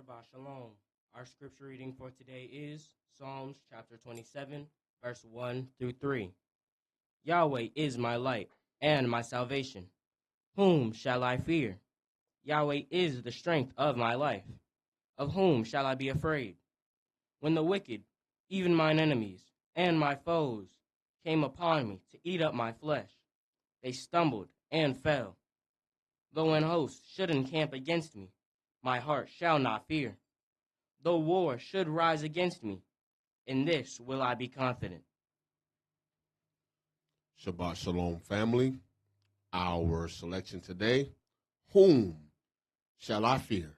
Shabbat Shalom. Our scripture reading for today is Psalms chapter 27, verse 1 through 3. Yahweh is my light and my salvation. Whom shall I fear? Yahweh is the strength of my life. Of whom shall I be afraid? When the wicked, even mine enemies, and my foes, came upon me to eat up my flesh, they stumbled and fell. Though an host should encamp against me, my heart shall not fear. Though war should rise against me, in this will I be confident. Shabbat Shalom, family. Our selection today, whom shall I fear?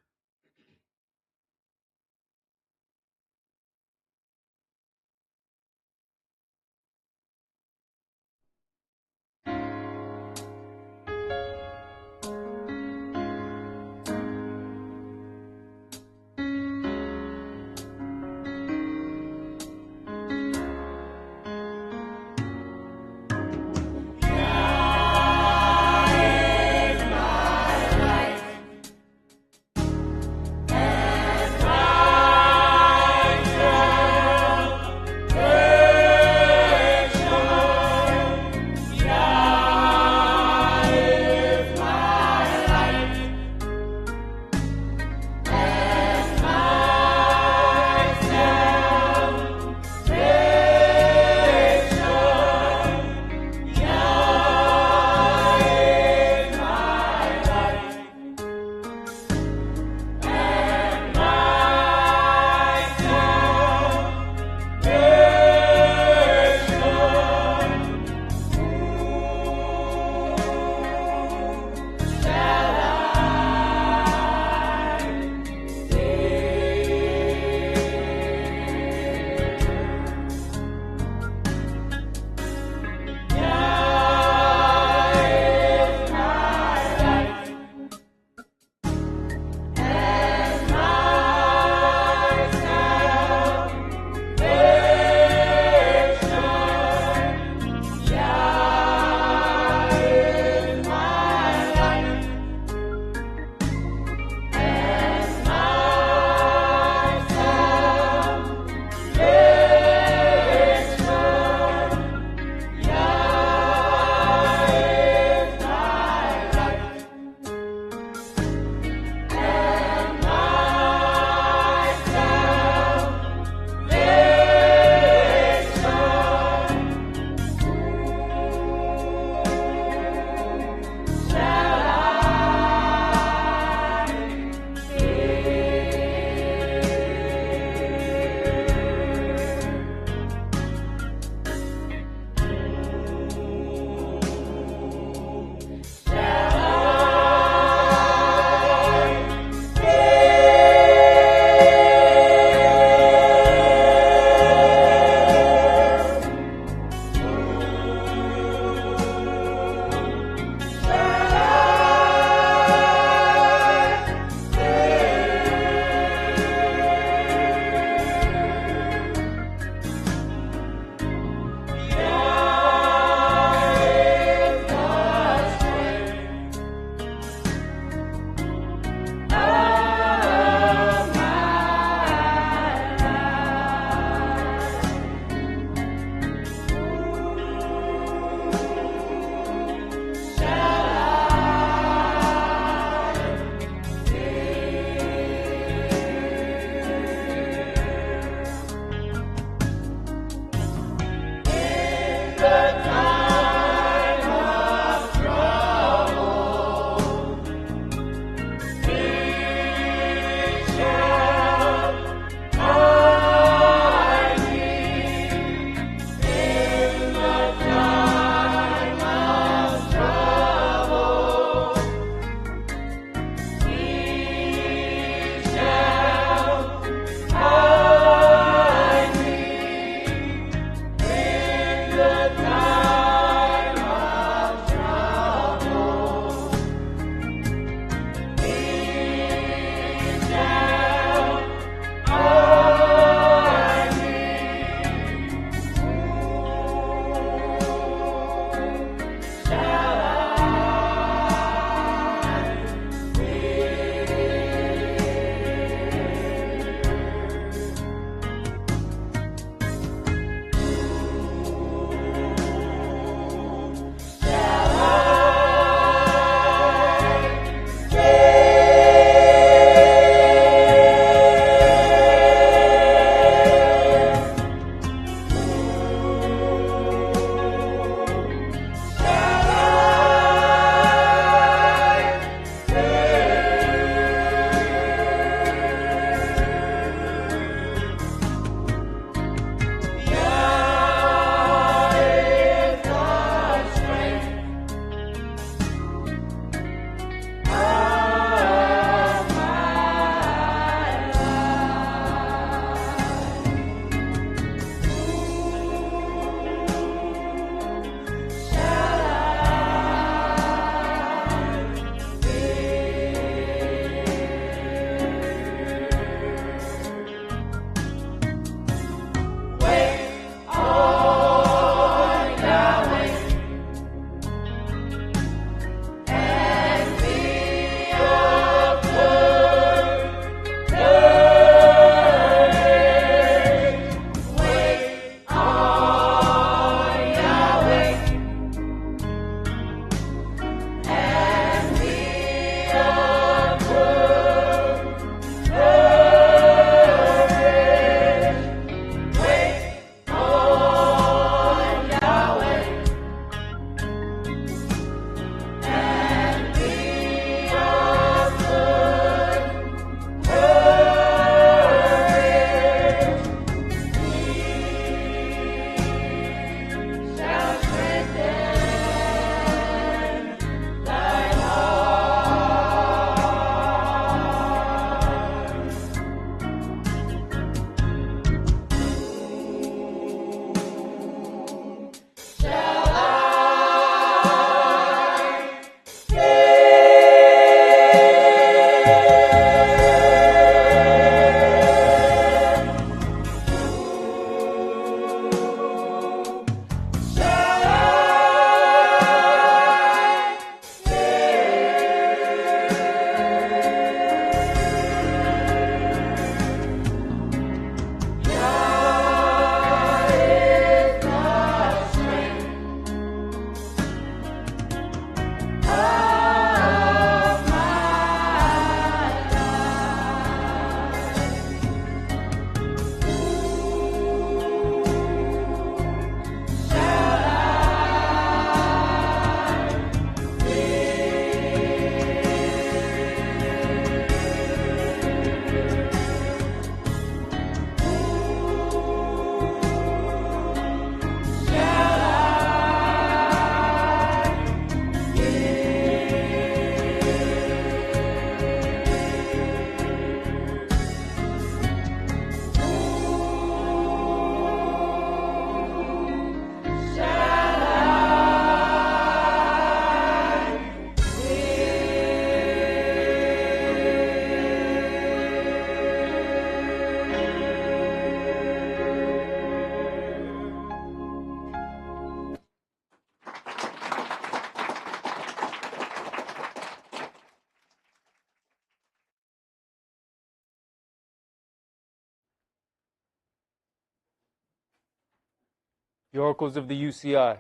The oracles of the UCI.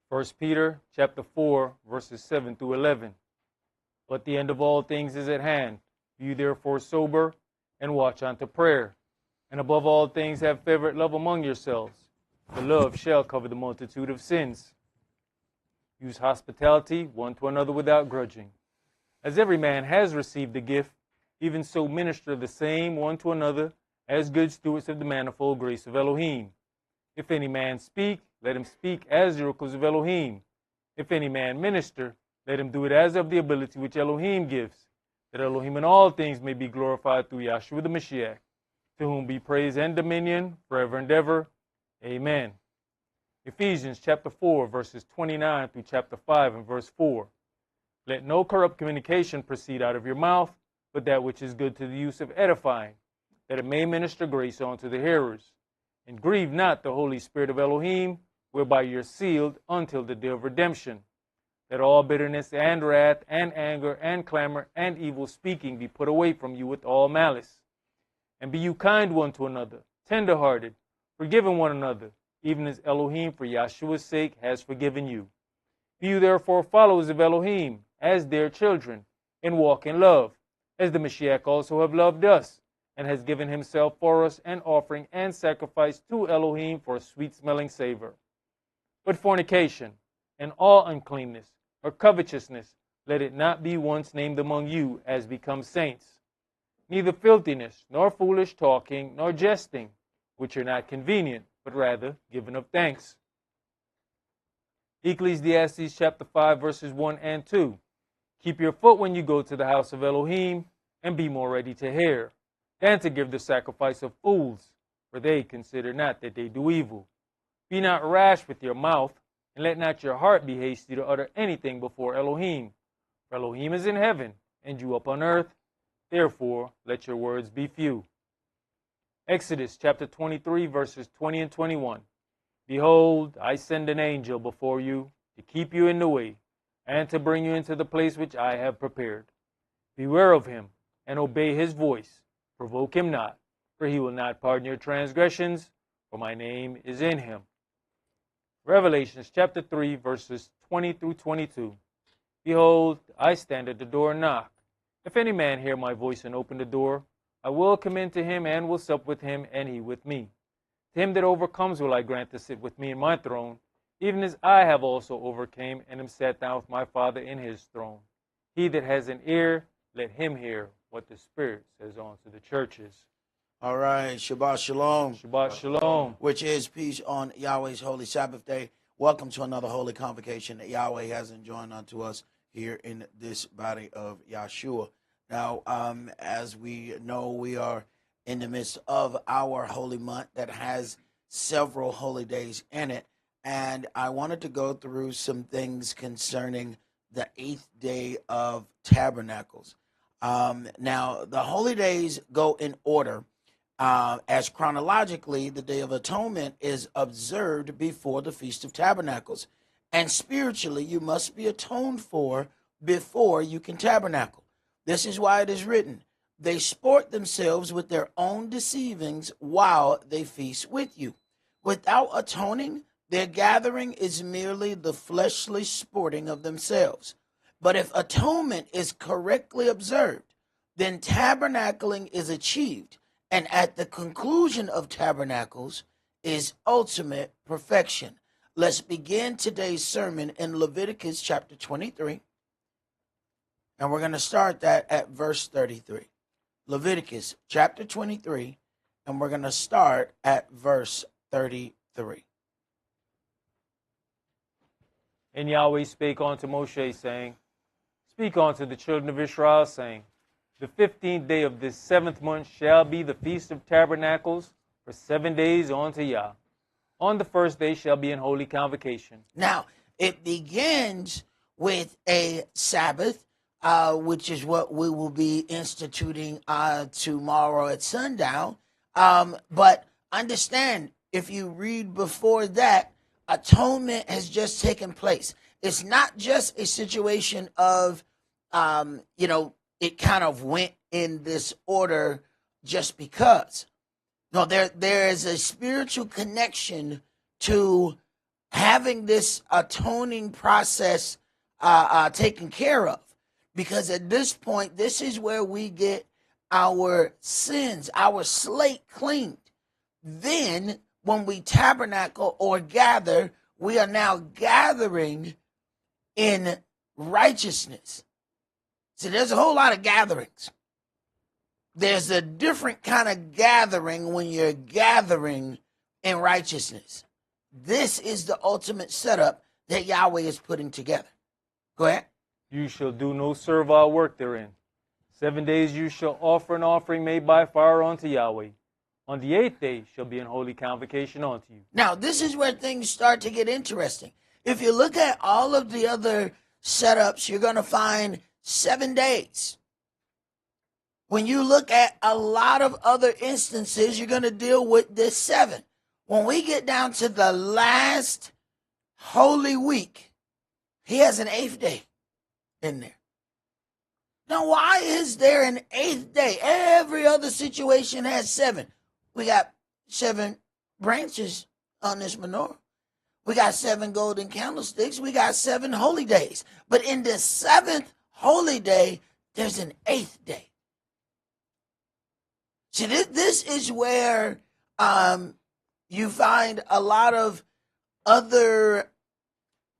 1 Peter chapter 4, verses 7 through 11. But the end of all things is at hand. Be you therefore sober, and watch unto prayer. And above all things have fervent love among yourselves. For love shall cover the multitude of sins. Use hospitality one to another without grudging. As every man has received the gift, even so minister the same one to another, as good stewards of the manifold grace of Elohim. If any man speak, let him speak as the oracles of Elohim. If any man minister, let him do it as of the ability which Elohim gives, that Elohim in all things may be glorified through Yahshua the Mashiach, to whom be praise and dominion forever and ever. Amen. Ephesians chapter 4, verses 29 through chapter 5 and verse 4. Let no corrupt communication proceed out of your mouth, but that which is good to the use of edifying, that it may minister grace unto the hearers. And grieve not the Holy Spirit of Elohim, whereby you're sealed until the day of redemption. Let all bitterness and wrath and anger and clamor and evil speaking be put away from you with all malice. And be you kind one to another, tender-hearted, forgiving one another, even as Elohim for Yahshua's sake has forgiven you. Be you therefore followers of Elohim, as dear children, and walk in love, as the Mashiach also have loved us, and has given himself for us an offering and sacrifice to Elohim for a sweet-smelling savor. But fornication, and all uncleanness, or covetousness, let it not be once named among you as becomes saints. Neither filthiness, nor foolish talking, nor jesting, which are not convenient, but rather giving of thanks. Ecclesiastes chapter 5, verses 1 and 2. Keep your foot when you go to the house of Elohim, and be more ready to hear, than to give the sacrifice of fools, for they consider not that they do evil. Be not rash with your mouth, and let not your heart be hasty to utter anything before Elohim. For Elohim is in heaven, and you upon earth. Therefore, let your words be few. Exodus chapter 23, verses 20 and 21. Behold, I send an angel before you to keep you in the way, and to bring you into the place which I have prepared. Beware of him, and obey his voice. Provoke him not, for he will not pardon your transgressions, for my name is in him. Revelations chapter 3, verses 20 through 22. Behold, I stand at the door and knock. If any man hear my voice and open the door, I will come in to him and will sup with him, and he with me. To him that overcomes will I grant to sit with me in my throne, even as I have also overcame and am sat down with my Father in his throne. He that has an ear, let him hear what the Spirit says unto the churches. All right, Shabbat Shalom. Shabbat Shalom. Which is peace on Yahweh's holy Sabbath day. Welcome to another holy convocation that Yahweh has enjoined unto us here in this body of Yahshua. Now, as we know, we are in the midst of our holy month that has several holy days in it. And I wanted to go through some things concerning the 8th day of Tabernacles. Now, the holy days go in order. As chronologically, the Day of Atonement is observed before the Feast of Tabernacles. And spiritually, you must be atoned for before you can tabernacle. This is why it is written, they sport themselves with their own deceivings while they feast with you. Without atoning, their gathering is merely the fleshly sporting of themselves. But if atonement is correctly observed, then tabernacling is achieved. And at the conclusion of tabernacles is ultimate perfection. Let's begin today's sermon in Leviticus chapter 23. And we're going to start that at verse 33. Leviticus chapter 23, and we're going to start at verse 33. And Yahweh spake unto Moshe, saying, Speak unto the children of Israel, saying, The 15th day of this 7th month shall be the Feast of Tabernacles for 7 days unto Yah. On the first day shall be an holy convocation. Now, it begins with a Sabbath, which is what we will be instituting tomorrow at sundown. But understand, if you read before that, atonement has just taken place. It's not just a situation of, it kind of went in this order just because. No, there is a spiritual connection to having this atoning process taken care of. Because at this point, this is where we get our sins, our slate cleaned. Then, when we tabernacle or gather, we are now gathering in righteousness. See, there's a whole lot of gatherings. There's a different kind of gathering when you're gathering in righteousness. This is the ultimate setup that Yahweh is putting together. Go ahead. You shall do no servile work therein. 7 days you shall offer an offering made by fire unto Yahweh. On the 8th day shall be an holy convocation unto you. Now, this is where things start to get interesting. If you look at all of the other setups, you're going to find 7 days. When you look at a lot of other instances, you're going to deal with this 7. When we get down to the last Holy Week, he has an 8th day in there. Now, why is there an 8th day? Every other situation has 7. We got 7 branches on this menorah. We got 7 golden candlesticks. We got 7 holy days. But in the 7th holy day, there's an 8th day. See, this is where you find a lot of other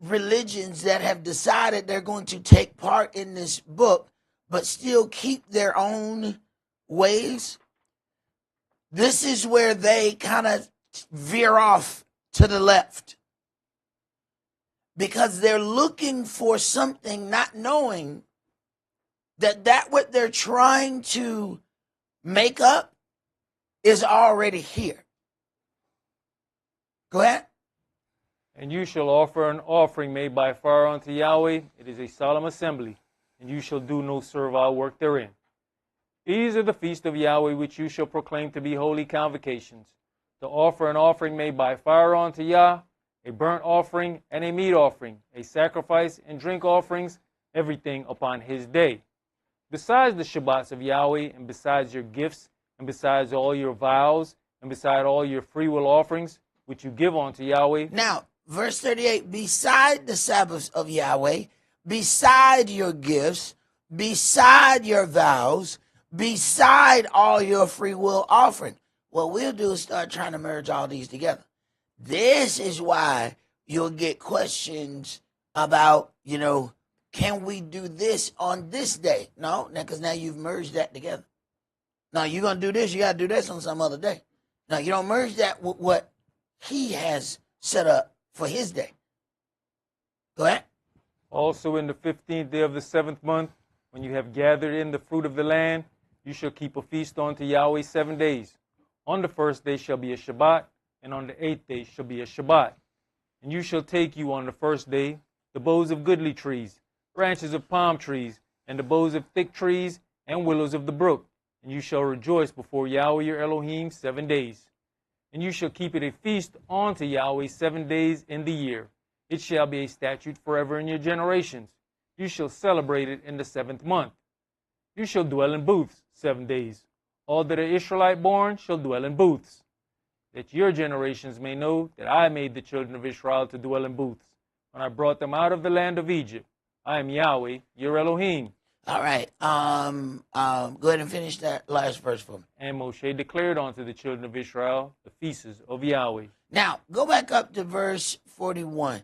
religions that have decided they're going to take part in this book, but still keep their own ways. This is where they kind of veer off to the left, because they're looking for something, not knowing that what they're trying to make up is already here. Go ahead. And you shall offer an offering made by fire unto Yahweh. It is a solemn assembly, and you shall do no servile work therein. These are the feasts of Yahweh which you shall proclaim to be holy convocations, to offer an offering made by fire unto Yah, a burnt offering and a meat offering, a sacrifice and drink offerings, everything upon his day. Besides the Shabbats of Yahweh, and besides your gifts, and besides all your vows, and beside all your freewill offerings, which you give unto Yahweh. Now, verse 38, beside the Sabbaths of Yahweh, beside your gifts, beside your vows, beside all your free will offering. What we'll do is start trying to merge all these together. This is why you'll get questions about, can we do this on this day? No, because now you've merged that together. Now, you're going to do this, you got to do this on some other day. Now, you don't merge that with what he has set up for his day. Go ahead. Also in the 15th day of the 7th month, when you have gathered in the fruit of the land, you shall keep a feast unto Yahweh 7 days. On the 1st day shall be a Shabbat, and on the 8th day shall be a Shabbat. And you shall take you on the 1st day the boughs of goodly trees, branches of palm trees, and the boughs of thick trees, and willows of the brook. And you shall rejoice before Yahweh your Elohim 7 days. And you shall keep it a feast unto Yahweh 7 days in the year. It shall be a statute forever in your generations. You shall celebrate it in the 7th month. You shall dwell in booths 7 days. All that are Israelite born shall dwell in booths, that your generations may know that I made the children of Israel to dwell in booths, when I brought them out of the land of Egypt. I am Yahweh, your Elohim. All right. Go ahead and finish that last verse for me. And Moshe declared unto the children of Israel the feasts of Yahweh. Now, go back up to verse 41.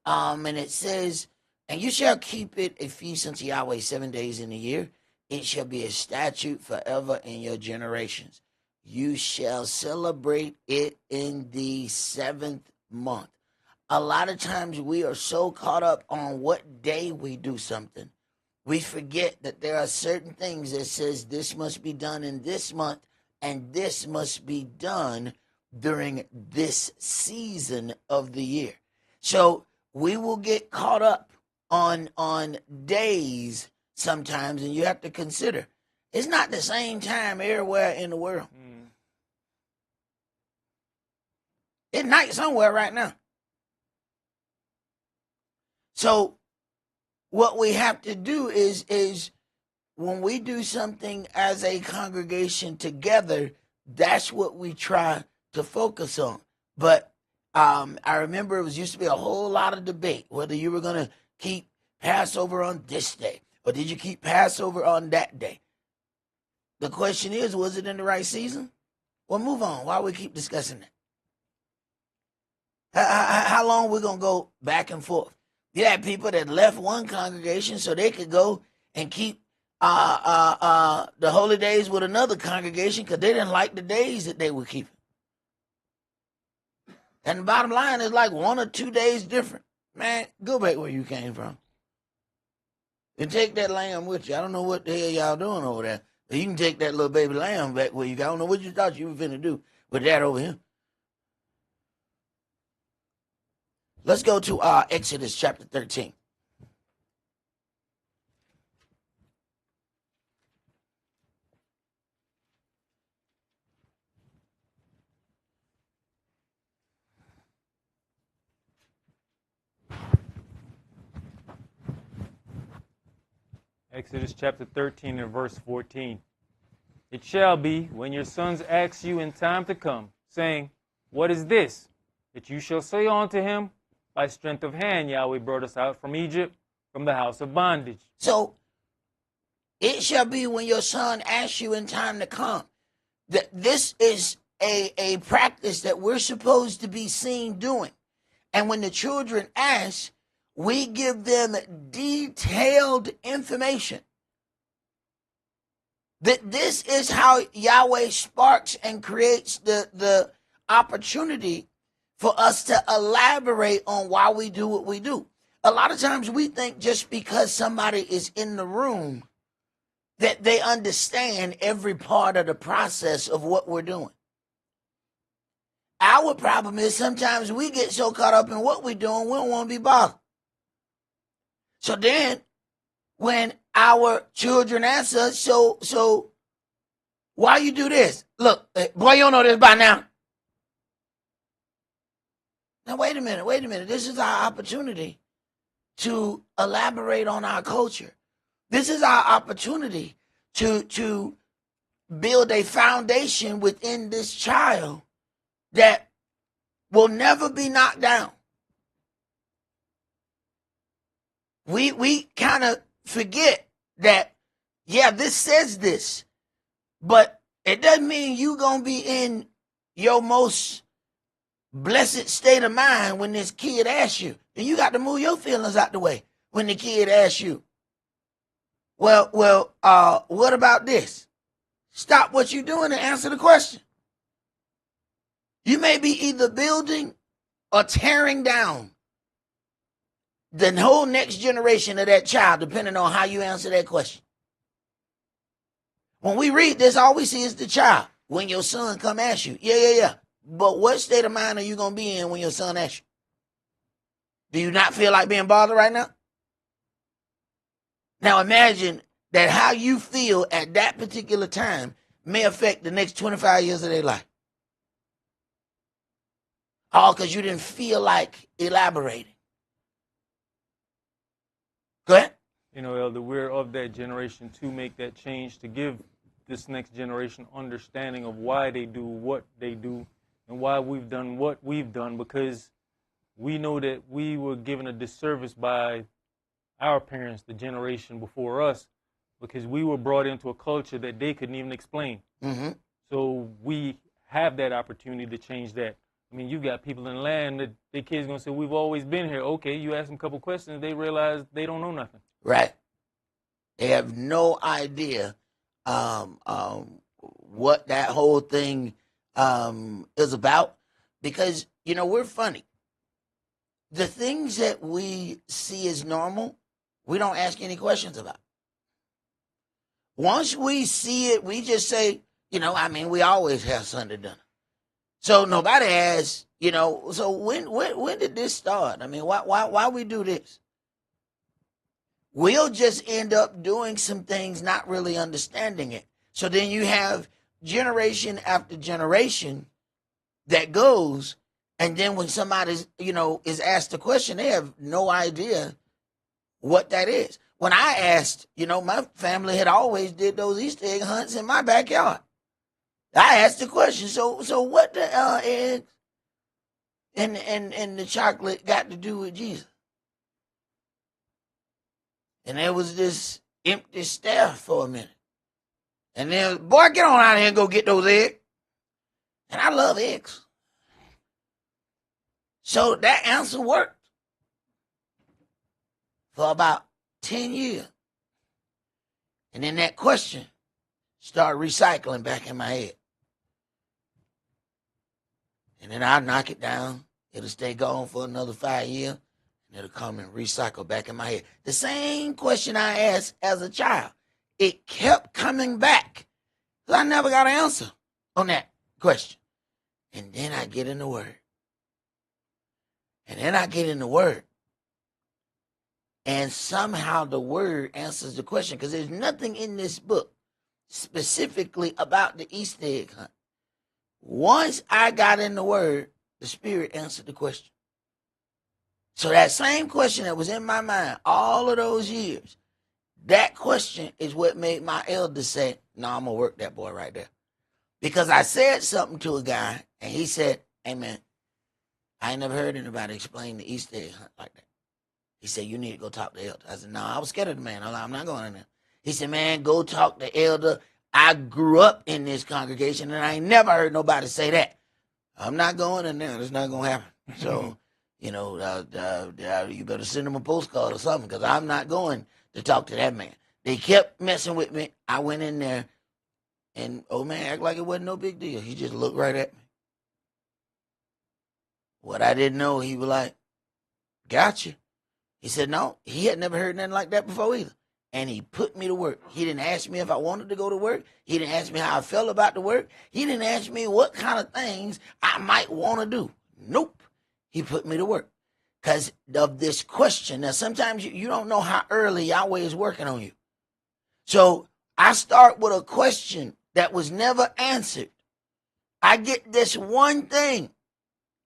And it says, and you shall keep it a feast unto Yahweh 7 days in the year. It shall be a statute forever in your generations. You shall celebrate it in the 7th month. A lot of times we are so caught up on what day we do something, we forget that there are certain things that says this must be done in this month and this must be done during this season of the year. So we will get caught up on days sometimes, and you have to consider it's not the same time everywhere in the world. It's night somewhere right now. So what we have to do is when we do something as a congregation together, that's what we try to focus on. But I remember it used to be a whole lot of debate whether you were going to keep Passover on this day or did you keep Passover on that day. The question is, was it in the right season? Well, move on. Why we keep discussing that? How long we going to go back and forth? You had people that left one congregation so they could go and keep the holy days with another congregation because they didn't like the days that they were keeping. And the bottom line is like 1 or 2 days different. Man, go back where you came from. And take that lamb with you. I don't know what the hell y'all doing over there. But you can take that little baby lamb back where you got. I don't know what you thought you were finna do with that over here. Let's go to Exodus chapter 13. Exodus chapter 13 and verse 14. It shall be, when your sons ask you in time to come, saying, what is this? That you shall say unto him, by strength of hand Yahweh brought us out from Egypt, from the house of bondage. So, it shall be when your son asks you in time to come. That this is a practice that we're supposed to be seen doing. And when the children ask, we give them detailed information. That this is how Yahweh sparks and creates the opportunity for us to elaborate on why we do what we do. A lot of times we think just because somebody is in the room that they understand every part of the process of what we're doing. Our problem is sometimes we get so caught up in what we're doing, we don't want to be bothered. So then, when our children ask us, so why you do this? Look, boy, you don't know this by now. Now, wait a minute. This is our opportunity to elaborate on our culture. This is our opportunity to build a foundation within this child that will never be knocked down. We kind of forget that, yeah, this says this, but it doesn't mean you going to be in your most blessed state of mind when this kid asks you. And you got to move your feelings out the way when the kid asks you, well, what about this? Stop what you're doing and answer the question. You may be either building or tearing down the whole next generation of that child, depending on how you answer that question. When we read this, all we see is the child. When your son come ask you, yeah. But what state of mind are you going to be in when your son asks you? Do you not feel like being bothered right now? Now imagine that how you feel at that particular time may affect the next 25 years of their life. All because you didn't feel like elaborating. Go ahead. You know, Elder, we're of that generation to make that change, to give this next generation understanding of why they do what they do and why we've done what we've done, because we know that we were given a disservice by our parents, the generation before us, because we were brought into a culture that they couldn't even explain. Mm-hmm. So we have that opportunity to change that. I mean, you've got people in the land that their kids going to say, we've always been here. Okay, you ask them a couple questions, they realize they don't know nothing. Right. They have no idea what that whole thing is about, because, you know, we're funny. The things that we see as normal, we don't ask any questions about. Once we see it, we just say, you know, I mean, we always have Sunday dinner. So nobody asks, you know, so when did this start? I mean, why we do this? We'll just end up doing some things not really understanding it. So then you have generation after generation that goes, and then when somebody's, you know, is asked a question, they have no idea what that is. When I asked, you know, my family had always did those Easter egg hunts in my backyard. I asked the question, so what the eggs? and the chocolate got to do with Jesus? And there was this empty stare for a minute. And then, boy, get on out here and go get those eggs. And I love eggs. So that answer worked for about 10 years. And then that question started recycling back in my head. And then I'll knock it down. It'll stay gone for another 5 years. And it'll come and recycle back in my head. The same question I asked as a child. It kept coming back. I never got an answer on that question. And then I get in the Word. And then I get in the Word. And somehow the Word answers the question. Because there's nothing in this book specifically about the Easter egg hunt. Once I got in the Word, the Spirit answered the question. So that same question that was in my mind all of those years, that question is what made my elders say, no, I'm going to work that boy right there. Because I said something to a guy, and he said, hey, man, I ain't never heard anybody explain the Easter egg hunt like that. He said, you need to go talk to the elder. I said, no, I was scared of the man. I'm not going in there. He said, man, go talk to the elder. I grew up in this congregation, and I ain't never heard nobody say that. I'm not going in there. It's not going to happen. So, you better send him a postcard or something, because I'm not going to talk to that man. They kept messing with me. I went in there, and old man act like it wasn't no big deal. He just looked right at me. What I didn't know, he was like, gotcha. He said, no, he had never heard nothing like that before either. And he put me to work. He didn't ask me if I wanted to go to work. He didn't ask me how I felt about the work. He didn't ask me what kind of things I might want to do. Nope. He put me to work because of this question. Now, sometimes you don't know how early Yahweh is working on you. So I start with a question that was never answered. I get this one thing,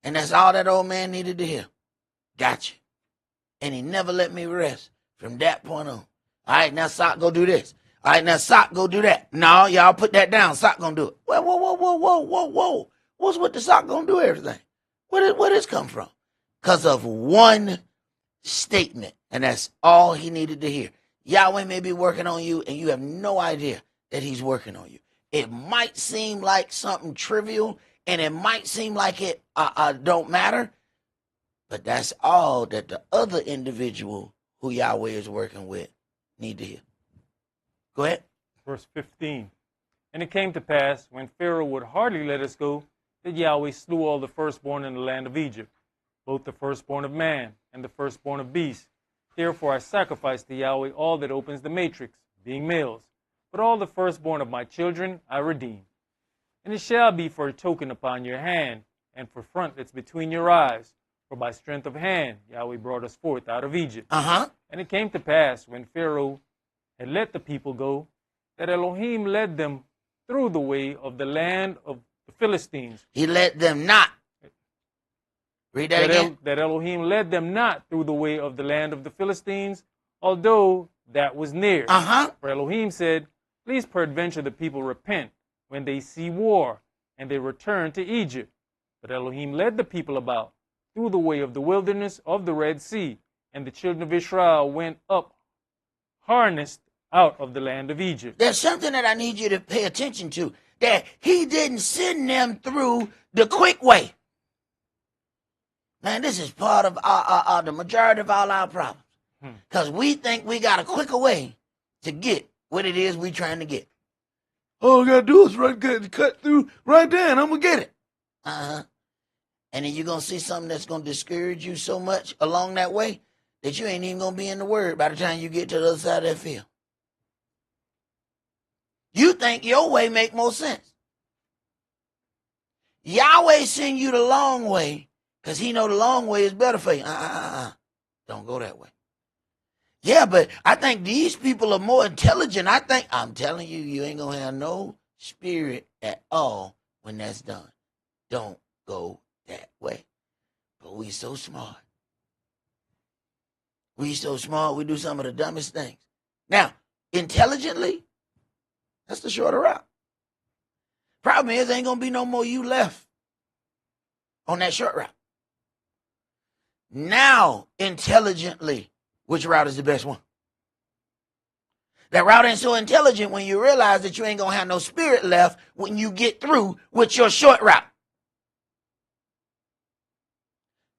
and that's all that old man needed to hear. Gotcha. And he never let me rest from that point on. All right, now Sock, go do this. All right, now Sock, go do that. No, y'all put that down. Sock gonna do it. Well, whoa. What's with the Sock gonna do everything? Where did this come from? Because of one statement, and that's all he needed to hear. Yahweh may be working on you, and you have no idea that he's working on you. It might seem like something trivial, and it might seem like it don't matter, but that's all that the other individual who Yahweh is working with need to hear. Go ahead. Verse 15. And it came to pass, when Pharaoh would hardly let us go, that Yahweh slew all the firstborn in the land of Egypt, both the firstborn of man and the firstborn of beast. Therefore I sacrifice to Yahweh all that opens the matrix, being males. But all the firstborn of my children I redeem. And it shall be for a token upon your hand, and for frontlets between your eyes. For by strength of hand Yahweh brought us forth out of Egypt. And it came to pass, when Pharaoh had let the people go, that Elohim led them through the way of the land of the Philistines. He led them not. Read that again. That Elohim led them not through the way of the land of the Philistines, although that was near. For Elohim said, please peradventure the people repent when they see war, and they return to Egypt. But Elohim led the people about through the way of the wilderness of the Red Sea, and the children of Israel went up harnessed out of the land of Egypt. There's something that I need you to pay attention to, that he didn't send them through the quick way. Man, this is part of the majority of all our problems. Because we think we got a quicker way to get what it is we're trying to get. All we got to do is cut through right there and I'm going to get it. And then you're going to see something that's going to discourage you so much along that way that you ain't even going to be in the Word by the time you get to the other side of that field. You think your way make more sense. Yahweh send you the long way because he know the long way is better for you. Don't go that way. Yeah, but I think these people are more intelligent. I'm telling you, you ain't going to have no spirit at all when that's done. Don't go that way. But we so smart. We so smart, we do some of the dumbest things. Now, intelligently, that's the shorter route. Problem is, ain't going to be no more you left on that short route. Now, intelligently, which route is the best one? That route ain't so intelligent when you realize that you ain't going to have no spirit left when you get through with your short route.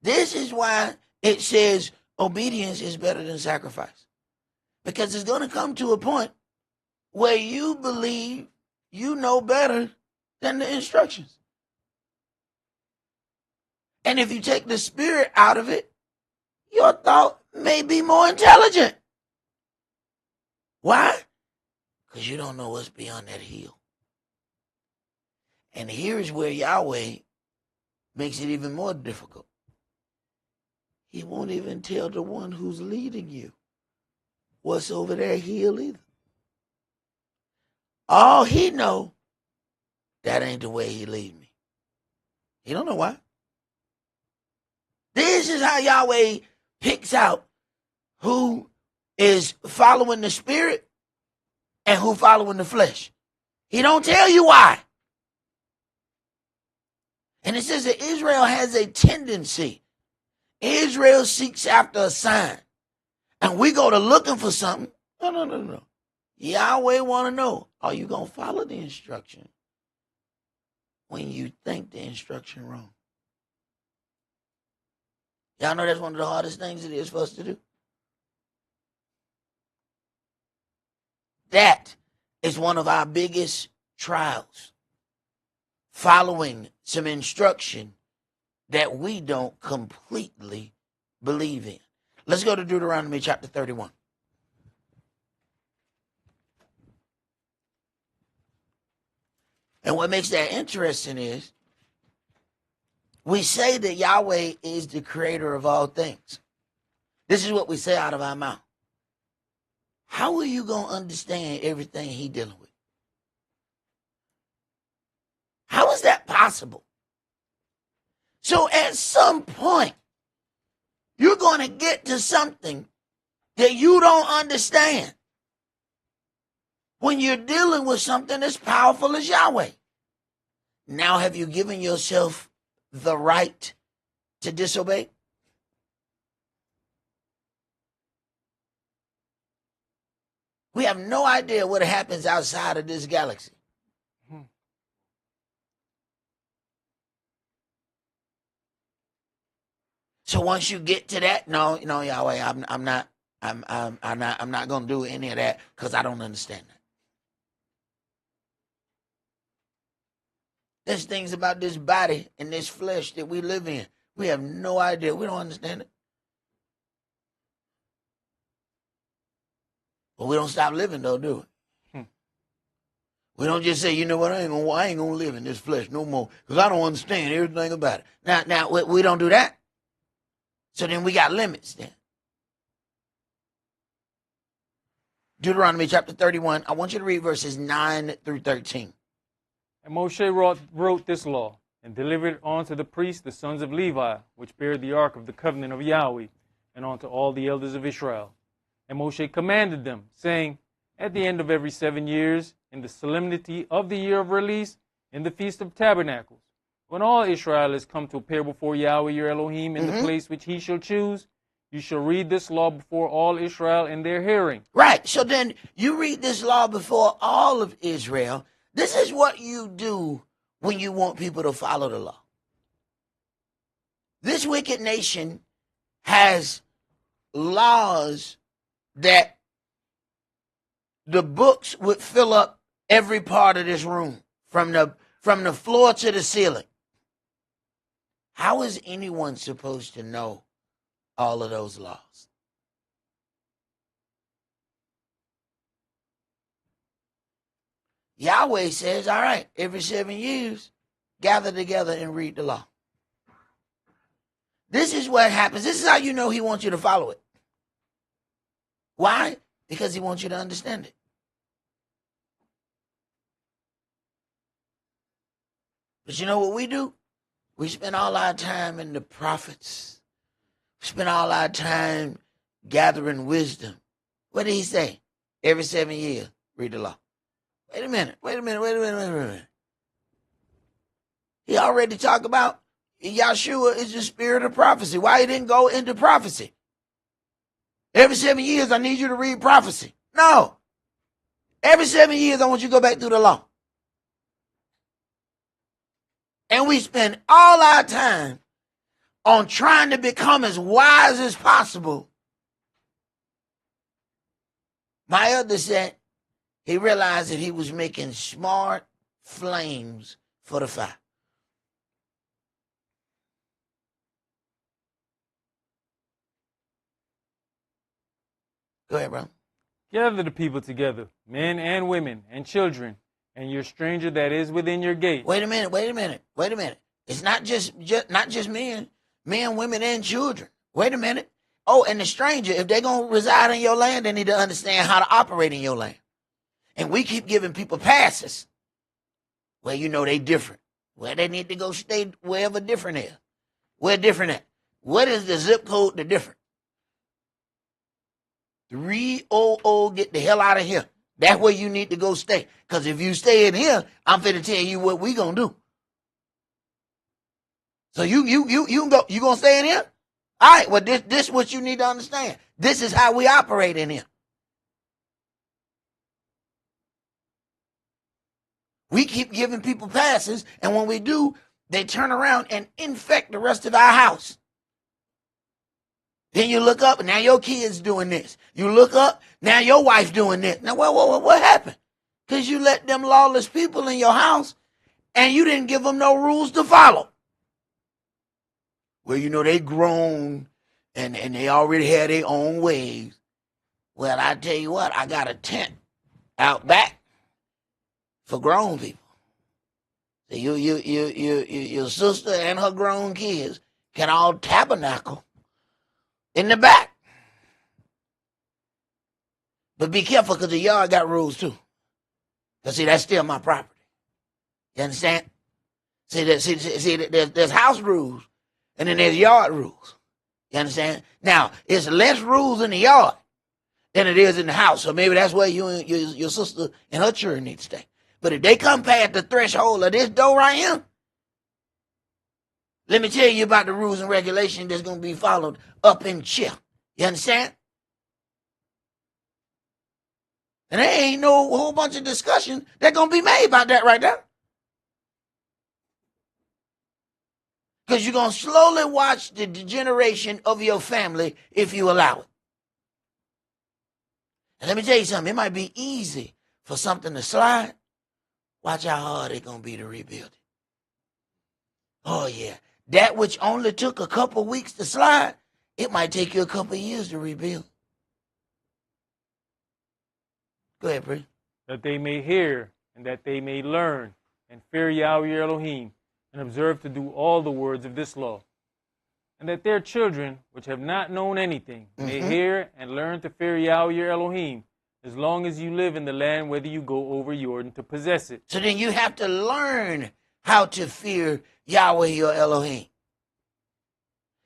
This is why it says obedience is better than sacrifice. Because it's going to come to a point where you believe you know better than the instructions. And if you take the spirit out of it, your thought may be more intelligent. Why? Because you don't know what's beyond that hill. And here's where Yahweh makes it even more difficult. He won't even tell the one who's leading you what's over that hill either. All he know, that ain't the way he lead me. He don't know why. This is how Yahweh picks out who is following the spirit and who following the flesh. He don't tell you why. And it says that Israel has a tendency. Israel seeks after a sign. And we go to looking for something. No. Yahweh want to know, are you going to follow the instruction when you think the instruction wrong? Y'all know that's one of the hardest things it is for us to do. That is one of our biggest trials. Following some instruction that we don't completely believe in. Let's go to Deuteronomy chapter 31. And what makes that interesting is we say that Yahweh is the creator of all things. This is what we say out of our mouth. How are you going to understand everything he's dealing with? How is that possible? So at some point, you're going to get to something that you don't understand when you're dealing with something as powerful as Yahweh. Now, have you given yourself the right to disobey? We have no idea what happens outside of this galaxy. So once you get to that, no, Yahweh, I'm not going to do any of that because I don't understand that. There's things about this body and this flesh that we live in. We have no idea. We don't understand it. But we don't stop living though, do we? We don't just say, you know what, I ain't gonna live in this flesh no more because I don't understand everything about it. Now we don't do that. So then we got limits then. Deuteronomy chapter 31. I want you to read verses 9 through 13. And Moshe wrote this law, and delivered it unto the priests, the sons of Levi, which bear the ark of the covenant of Yahweh, and unto all the elders of Israel. And Moshe commanded them, saying, at the end of every 7 years, in the solemnity of the year of release, in the feast of tabernacles, when all Israel is come to appear before Yahweh your Elohim in the place which he shall choose, you shall read this law before all Israel in their hearing. Right. So then you read this law before all of Israel. This is what you do when you want people to follow the law. This wicked nation has laws that the books would fill up every part of this room, from the floor to the ceiling. How is anyone supposed to know all of those laws? Yahweh says, all right, every 7 years, gather together and read the law. This is what happens. This is how you know he wants you to follow it. Why? Because he wants you to understand it. But you know what we do? We spend all our time in the prophets. We spend all our time gathering wisdom. What did he say? Every 7 years, read the law. Wait a minute. He already talked about Yahshua is the spirit of prophecy. Why he didn't go into prophecy? Every 7 years, I need you to read prophecy. No. Every 7 years, I want you to go back through the law. And we spend all our time on trying to become as wise as possible. My elder said he realized that he was making smart flames for the fire. Go ahead, bro. Gather the people together, men and women and children, and your stranger that is within your gate. Wait a minute. It's not just men, women, and children. Wait a minute. Oh, and the stranger, if they're going to reside in your land, they need to understand how to operate in your land. And we keep giving people passes. Well, you know they different. Well, they need to go stay wherever different is. Where different at? What is the zip code to different? 300, get the hell out of here. That's where you need to go stay. Because if you stay in here, I'm finna tell you what we gonna do. So you can go, you gonna stay in here? All right, well, this is what you need to understand. This is how we operate in here. We keep giving people passes, and when we do, they turn around and infect the rest of our house. Then you look up, and now your kid's doing this. You look up, now your wife's doing this. Now, what happened? Because you let them lawless people in your house, and you didn't give them no rules to follow. Well, you know, they grown, and they already had their own ways. Well, I tell you what, I got a tent out back for grown people. So your sister and her grown kids can all tabernacle in the back. But be careful, because the yard got rules too. Because see, that's still my property. You understand? See, there's house rules, and then there's yard rules. You understand? Now, it's less rules in the yard than it is in the house. So maybe that's where you and your sister and her children need to stay. But if they come past the threshold of this door right here, let me tell you about the rules and regulations that's going to be followed up in here. You understand? And there ain't no whole bunch of discussion that's going to be made about that right there. Because you're going to slowly watch the degeneration of your family if you allow it. And let me tell you something. It might be easy for something to slide. Watch how hard it's going to be to rebuild it. Oh, yeah. That which only took a couple weeks to slide, it might take you a couple years to rebuild. Go ahead, Bree. That they may hear, and that they may learn, and fear Yahweh your Elohim, and observe to do all the words of this law. And that their children, which have not known anything, may hear and learn to fear Yahweh your Elohim, as long as you live in the land, whether you go over Jordan to possess it. So then you have to learn how to fear Yahweh your Elohim.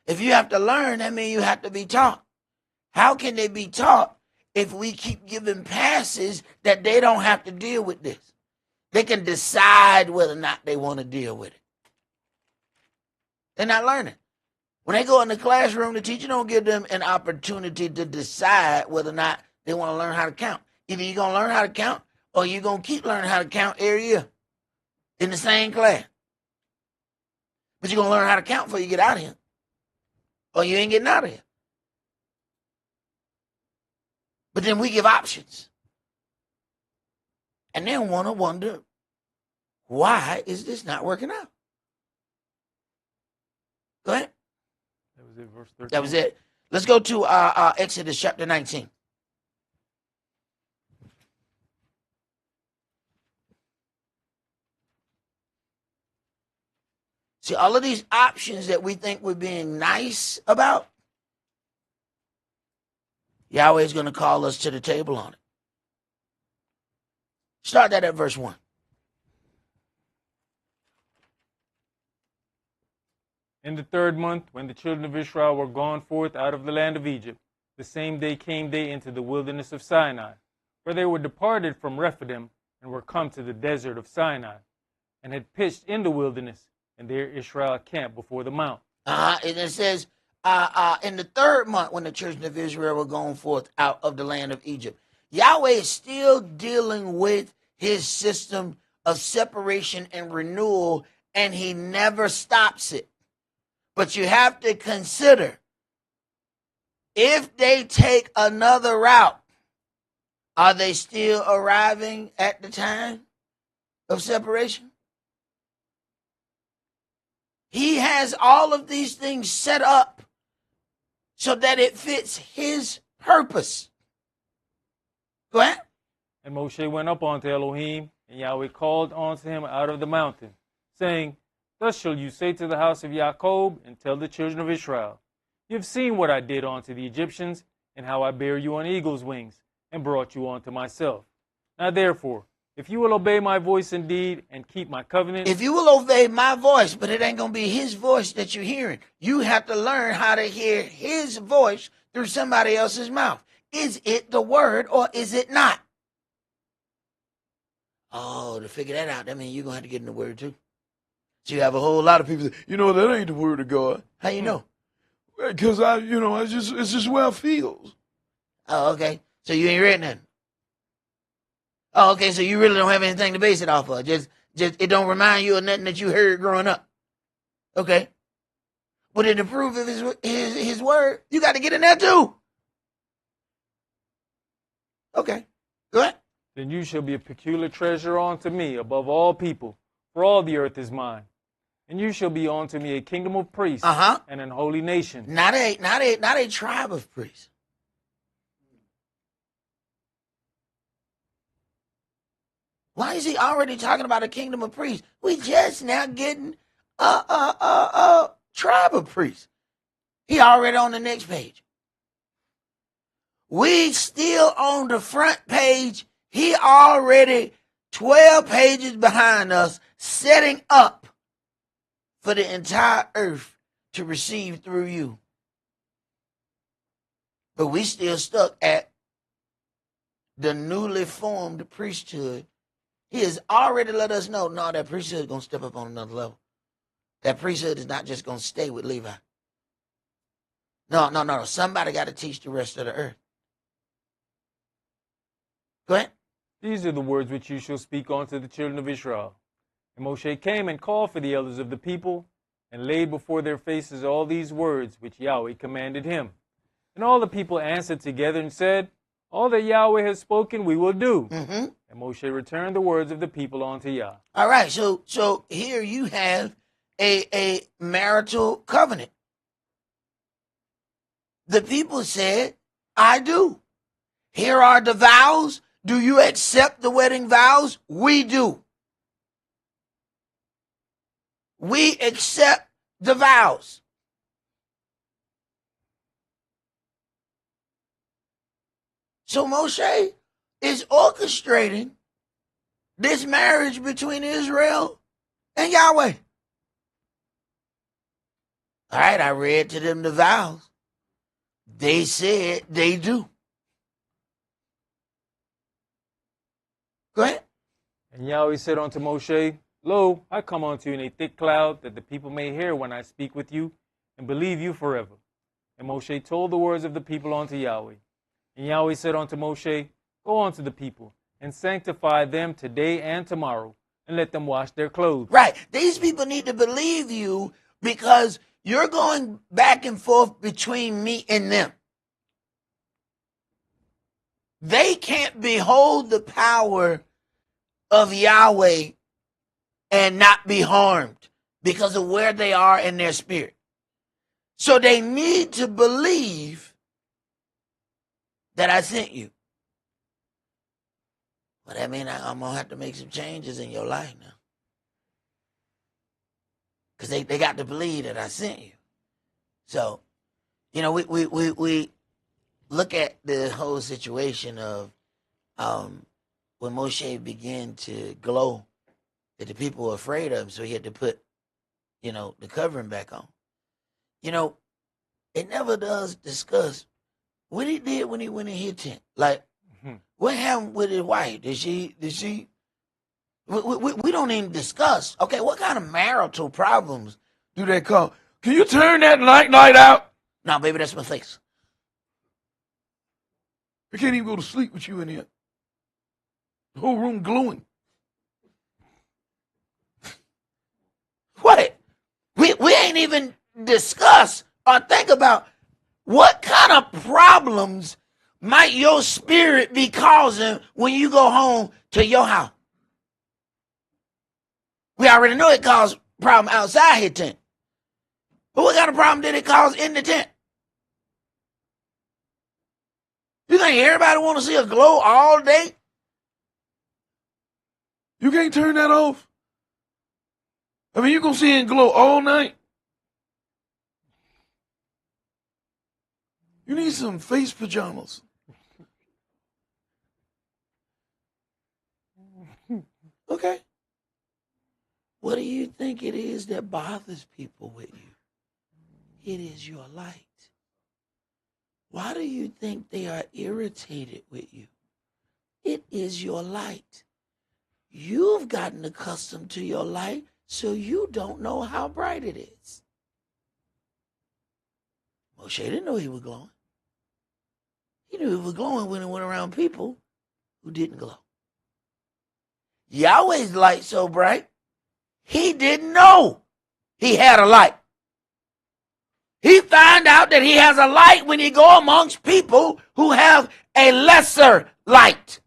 If you have to learn, that means you have to be taught. How can they be taught if we keep giving passes that they don't have to deal with this? They can decide whether or not they want to deal with it. They're not learning. When they go in the classroom, the teacher don't give them an opportunity to decide whether or not they want to learn how to count. Either you're going to learn how to count, or you're going to keep learning how to count every year in the same class. But you're going to learn how to count before you get out of here, or you ain't getting out of here. But then we give options. And then want to wonder, why is this not working out? Go ahead. That was it, verse 13. That was it. Let's go to Exodus chapter 19. See, all of these options that we think we're being nice about, Yahweh is going to call us to the table on it. Start that at verse 1. In the 3rd month, when the children of Israel were gone forth out of the land of Egypt, the same day came they into the wilderness of Sinai, for they were departed from Rephidim, and were come to the desert of Sinai, and had pitched in the wilderness, and there Israel camped before the mount. And it says, in the third month, when the children of Israel were going forth out of the land of Egypt, Yahweh is still dealing with his system of separation and renewal, and he never stops it. But you have to consider, if they take another route, are they still arriving at the time of separation? He has all of these things set up so that it fits his purpose. Go ahead. And Moshe went up unto Elohim, and Yahweh called unto him out of the mountain, saying, Thus shall you say to the house of Jacob, and tell the children of Israel, You have seen what I did unto the Egyptians, and how I bare you on eagle's wings, and brought you unto myself. Now therefore, if you will obey my voice indeed, and keep my covenant. If you will obey my voice, but it ain't going to be his voice that you're hearing. You have to learn how to hear his voice through somebody else's mouth. Is it the word or is it not? Oh, to figure that out, that means you're going to have to get in the word too. So you have a whole lot of people say, that ain't the word of God. How you know? Because it's just where it feels. Oh, okay. So you ain't read nothing. Oh, okay. So you really don't have anything to base it off of. Just it don't remind you of nothing that you heard growing up. Okay. But in the proof of his word, you got to get in there too. Okay. Go ahead. Then you shall be a peculiar treasure unto me above all people, for all the earth is mine. And you shall be unto me a kingdom of priests and an holy nation. Not a tribe of priests. Why is he already talking about a kingdom of priests? We just now getting a tribe of priests. He already on the next page. We still on the front page. He already 12 pages behind us, setting up for the entire earth to receive through you. But we still stuck at the newly formed priesthood. He has already let us know, no, that priesthood is going to step up on another level. That priesthood is not just going to stay with Levi. No. Somebody got to teach the rest of the earth. Go ahead. These are the words which you shall speak unto the children of Israel. And Moshe came and called for the elders of the people, and laid before their faces all these words which Yahweh commanded him. And all the people answered together and said, All that Yahweh has spoken we will do. Mm-hmm. And Moshe returned the words of the people unto Yah. All right, so here you have a marital covenant. The people said, I do. Here are the vows. Do you accept the wedding vows? We do. We accept the vows. So Moshe is orchestrating this marriage between Israel and Yahweh. All right, I read to them the vows. They said they do. Go ahead. And Yahweh said unto Moshe, Lo, I come unto you in a thick cloud, that the people may hear when I speak with you, and believe you forever. And Moshe told the words of the people unto Yahweh. And Yahweh said unto Moshe, Go unto the people, and sanctify them today and tomorrow, and let them wash their clothes. Right. These people need to believe you because you're going back and forth between me and them. They can't behold the power of Yahweh and not be harmed because of where they are in their spirit. So they need to believe that I sent you. Well, that means I'm going to have to make some changes in your life now. Because they got to believe that I sent you. So, we look at the whole situation of when Moshe began to glow, that the people were afraid of him, so he had to put, the covering back on. It never does discuss what he did when he went in his tent. Like, what happened with his wife? Did she We don't even discuss. Okay, what kind of marital problems Do they call? Can you turn that light out? No, baby, that's my face. I can't even go to sleep with you in here. The whole room glowing. What? We ain't even discuss or think about what kind of problems might your spirit be causing when you go home to your house. We already know it caused problem outside his tent. But what kind of problem did it cause in the tent? You think everybody want to see a glow all day? You can't turn that off. I mean, you gonna see it glow all night. You need some face pajamas. Okay. What do you think it is that bothers people with you? It is your light. Why do you think they are irritated with you? It is your light. You've gotten accustomed to your light, so you don't know how bright it is. Moshe didn't know he was glowing. He knew he was glowing when he went around people who didn't glow. Yahweh's light so bright, he didn't know he had a light. He found out that he has a light when he go amongst people who have a lesser light.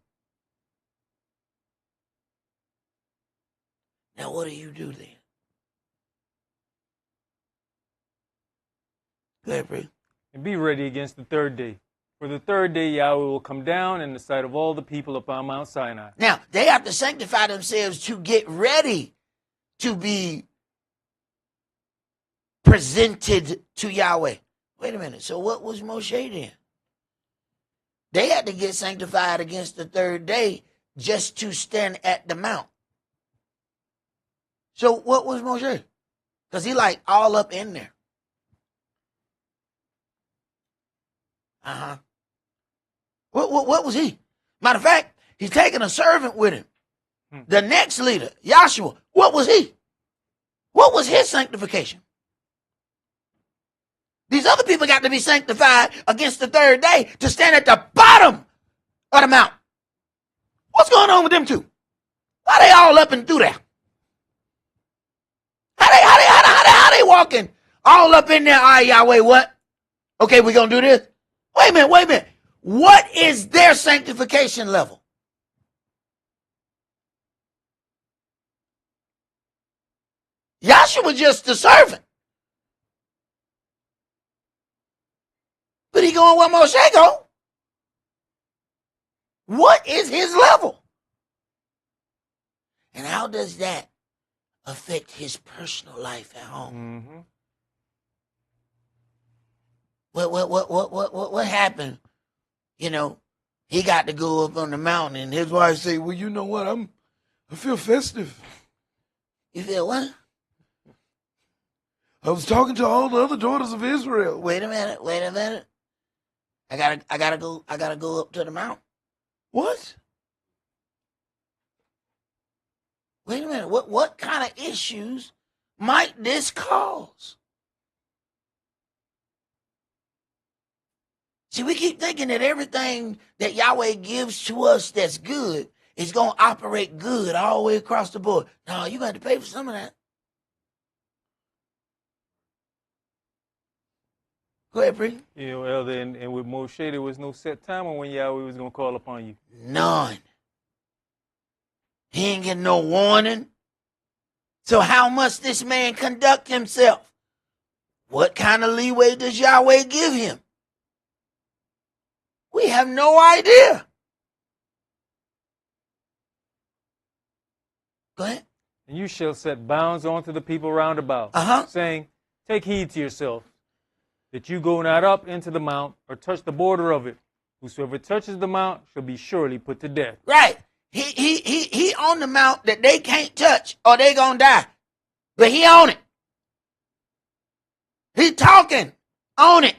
Now, what do you do then? Go ahead, Bree. And be ready against the third day. For the third day Yahweh will come down in the sight of all the people upon Mount Sinai. Now, they have to sanctify themselves to get ready to be presented to Yahweh. Wait a minute. So what was Moshe then? They had to get sanctified against the third day just to stand at the mount. So what was Moshe? Because he like all up in there. What was he? Matter of fact, he's taking a servant with him. The next leader, Joshua, what was he? What was his sanctification? These other people got to be sanctified against the third day to stand at the bottom of the mountain. What's going on with them two? Why they all up and through there? How they walking all up in there? All right, Yahweh, what? Okay, we're going to do this. Wait a minute. What is their sanctification level? Joshua was just the servant. But he going where Moshe go. What is his level? And how does that affect his personal life at home? What happened? You know, he got to go up on the mountain, and his wife say, Well, you know what? I feel festive. "You feel what?" I was talking to all the other daughters of Israel. Wait a minute. I gotta go up to the mountain. What? Wait a minute. What kind of issues might this cause? See, we keep thinking that everything that Yahweh gives to us that's good is going to operate good all the way across the board. No, you got to pay for some of that. Go ahead, Bree. You know, Elder, and with Moshe, there was no set time on when Yahweh was going to call upon you. None. He ain't getting no warning. So how must this man conduct himself? What kind of leeway does Yahweh give him? We have no idea. Go ahead. And you shall set bounds unto the people round about, saying, Take heed to yourself, that you go not up into the mount, or touch the border of it. Whosoever touches the mount shall be surely put to death. Right. He on the mount that they can't touch, or they gonna die. But he on it. He talking on it.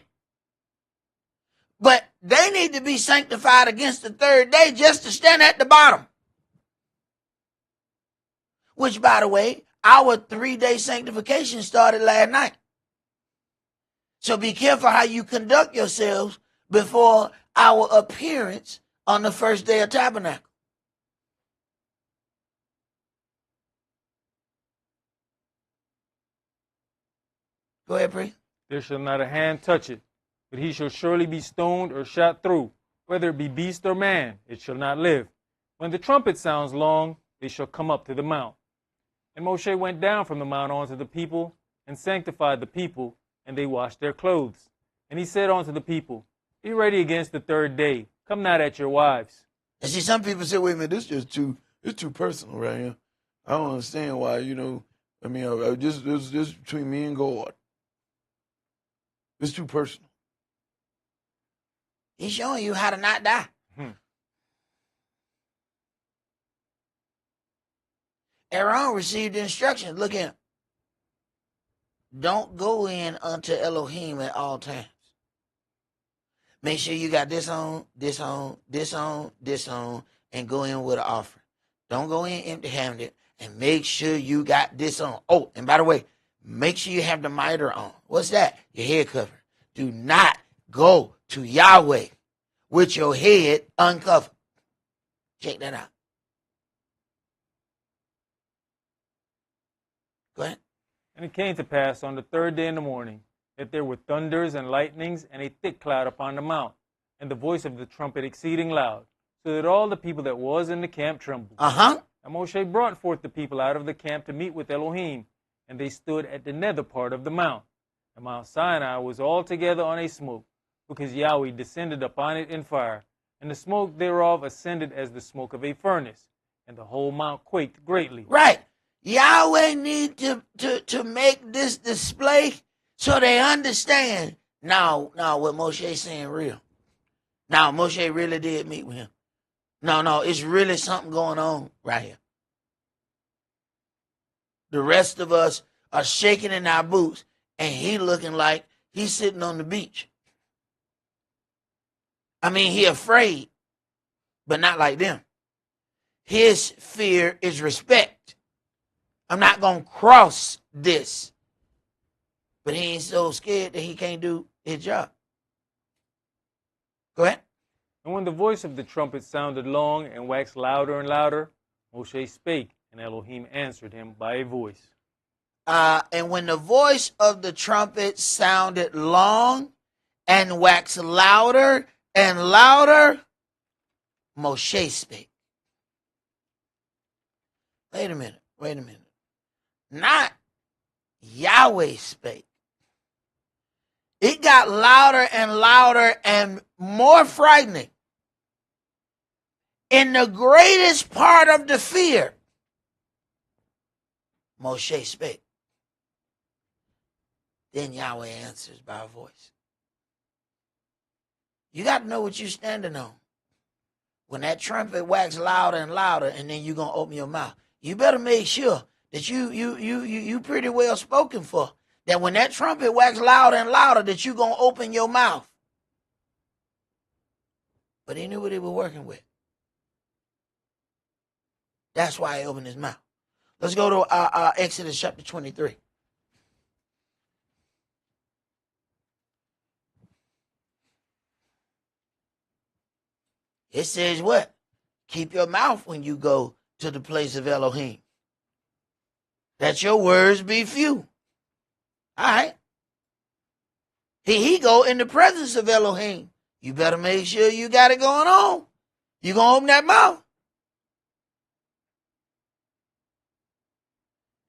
But they need to be sanctified against the third day just to stand at the bottom. which, by the way, our 3-day sanctification started last night. So be careful how you conduct yourselves before our appearance on the first day of Tabernacle. Go ahead, Pri. There shall not a hand touch it, but he shall surely be stoned or shot through. Whether it be beast or man, it shall not live. When the trumpet sounds long, they shall come up to the mount. And Moshe went down from the mount unto the people, and sanctified the people, and they washed their clothes. And he said unto the people, Be ready against the third day. Come not at your wives. And see, some people say, wait a minute, this is it's too personal right here. I don't understand why, this between me and God. It's too personal. He's showing you how to not die. Aaron received instructions. Look at him. Don't go in unto Elohim at all times. Make sure you got this on, this on, this on, this on, and go in with an offering. Don't go in empty-handed, and make sure you got this on. Oh, and by the way, make sure you have the mitre on. What's that? Your head cover. Do not go to Yahweh with your head uncovered. Check that out. Go ahead. And it came to pass on the third day in the morning that there were thunders and lightnings and a thick cloud upon the mount, and the voice of the trumpet exceeding loud, so that all the people that was in the camp trembled. And Moshe brought forth the people out of the camp to meet with Elohim, and they stood at the nether part of the mount. And Mount Sinai was altogether on a smoke, because Yahweh descended upon it in fire, and the smoke thereof ascended as the smoke of a furnace, and the whole mount quaked greatly. Right. Yahweh need to make this display so they understand now what Moshe's saying real. Now Moshe really did meet with him. No, it's really something going on right here. The rest of us are shaking in our boots, and he looking like he's sitting on the beach. I mean, he afraid, but not like them. His fear is respect. I'm not going to cross this. But he ain't so scared that he can't do his job. Go ahead. And when the voice of the trumpet sounded long and waxed louder and louder, Moshe spake, and Elohim answered him by a voice. And when the voice of the trumpet sounded long and waxed louder and louder, Moshe spake. Wait a minute. Not Yahweh spake. It got louder and louder and more frightening. In the greatest part of the fear, Moshe spake. Then Yahweh answers by a voice. You got to know what you're standing on. When that trumpet waxes louder and louder, and then you're going to open your mouth, you better make sure that you pretty well spoken for. That when that trumpet waxes louder and louder, that you're going to open your mouth. But he knew what he was working with. That's why he opened his mouth. Let's go to Exodus chapter 23. It says what? Keep your mouth when you go to the place of Elohim, that your words be few. All right. He go in the presence of Elohim. You better make sure you got it going on. You going to open that mouth.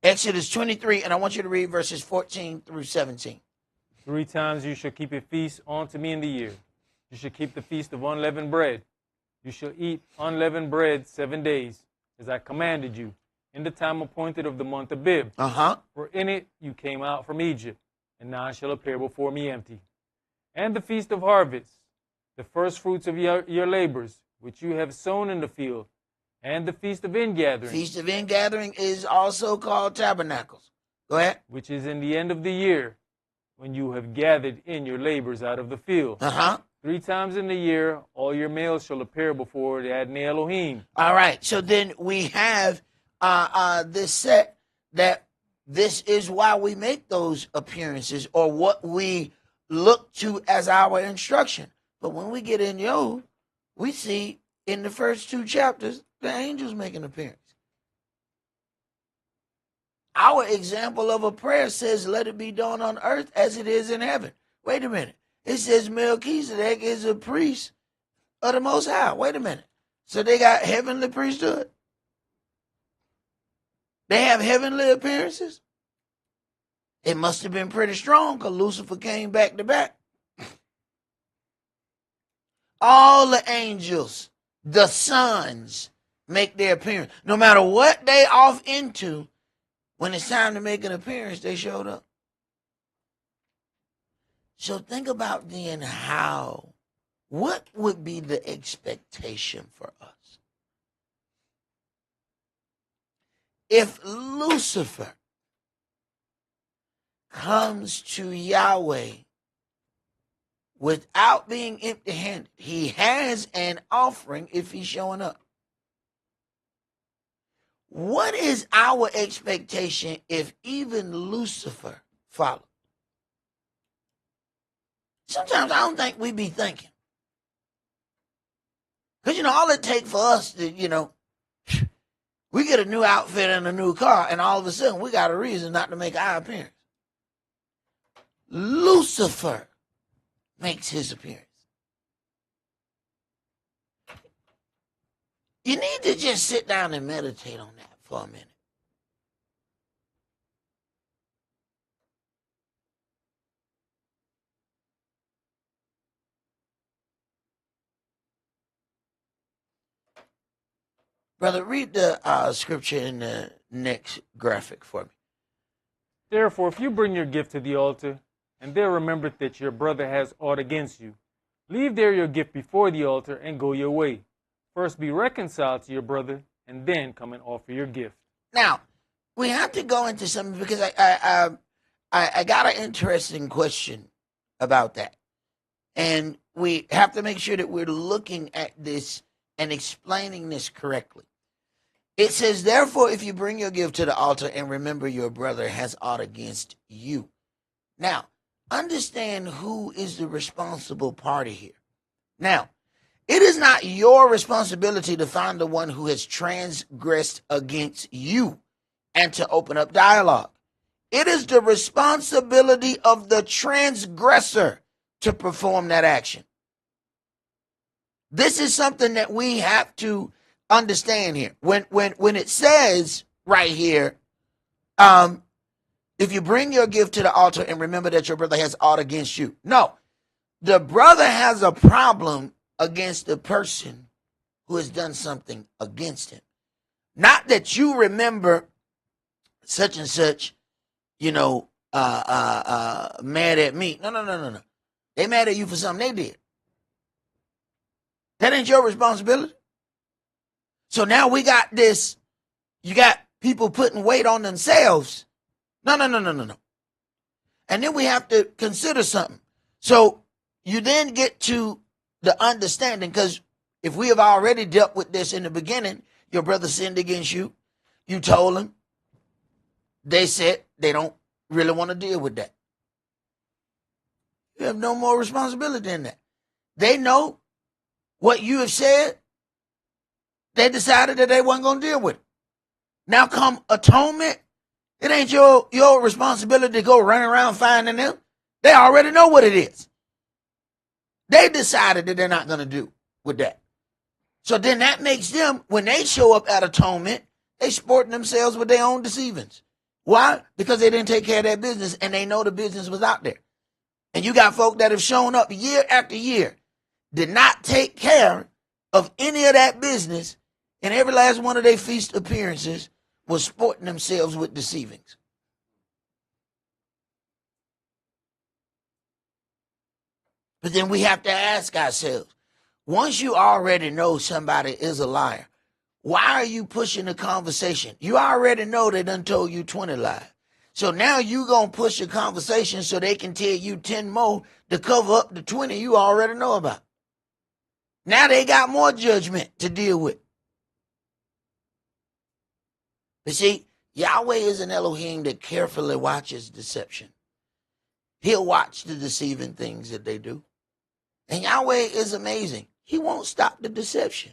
Exodus 23, and I want you to read verses 14 through 17. 3 times you shall keep a feast unto me in the year. You shall keep the feast of unleavened bread. You shall eat unleavened bread 7 days, as I commanded you, in the time appointed of the month of Bib. For in it you came out from Egypt, and now shall appear before me empty. And the feast of harvest, the first fruits of your labors, which you have sown in the field, and the feast of ingathering. Feast of ingathering is also called Tabernacles. Go ahead. Which is in the end of the year, when you have gathered in your labors out of the field. 3 times in the year, all your males shall appear before the Adonai Elohim. All right. So then we have this set that this is why we make those appearances or what we look to as our instruction. But when we get in Job, we see in the first 2 chapters the angels make an appearance. Our example of a prayer says, let it be done on earth as it is in heaven. Wait a minute. It says Melchizedek is a priest of the Most High. Wait a minute. So they got heavenly priesthood? They have heavenly appearances? It must have been pretty strong because Lucifer came back to back. All the angels, the sons, make their appearance. No matter what they off into, when it's time to make an appearance, they showed up. So think about then what would be the expectation for us? If Lucifer comes to Yahweh without being empty-handed, he has an offering if he's showing up. What is our expectation if even Lucifer followed? Sometimes I don't think we be thinking. Because, all it takes for us to, we get a new outfit and a new car, and all of a sudden we got a reason not to make our appearance. Lucifer makes his appearance. You need to just sit down and meditate on that for a minute. Brother, read the scripture in the next graphic for me. Therefore, if you bring your gift to the altar, and there remember that your brother has aught against you, leave there your gift before the altar and go your way. First be reconciled to your brother, and then come and offer your gift. Now, we have to go into something because I got an interesting question about that. And we have to make sure that we're looking at this and explaining this correctly. It says, therefore, if you bring your gift to the altar and remember your brother has aught against you. Now, understand who is the responsible party here. Now, it is not your responsibility to find the one who has transgressed against you and to open up dialogue. It is the responsibility of the transgressor to perform that action. This is something that we have to understand here. When it says right here, if you bring your gift to the altar and remember that your brother has aught against you. No, the brother has a problem against the person who has done something against him. Not that you remember such and such, mad at me. No. They mad at you for something they did. That ain't your responsibility. So now we got this, you got people putting weight on themselves. No. And then we have to consider something. So you then get to the understanding, because if we have already dealt with this in the beginning, your brother sinned against you, you told him, they said they don't really want to deal with that. You have no more responsibility in that. They know what you have said. They decided that they weren't going to deal with it. Now come atonement. It ain't your responsibility to go running around finding them. They already know what it is. They decided that they're not going to do with that. So then that makes them, when they show up at atonement, they sporting themselves with their own deceivings. Why? Because they didn't take care of their business and they know the business was out there. And you got folk that have shown up year after year, did not take care of any of that business, and every last one of their feast appearances was sporting themselves with deceivings. But then we have to ask ourselves, once you already know somebody is a liar, why are you pushing the conversation? You already know they done told you 20 lies. So now you going to push the conversation so they can tell you 10 more to cover up the 20 you already know about. Now they got more judgment to deal with. But see, Yahweh is an Elohim that carefully watches deception. He'll watch the deceiving things that they do. And Yahweh is amazing. He won't stop the deception.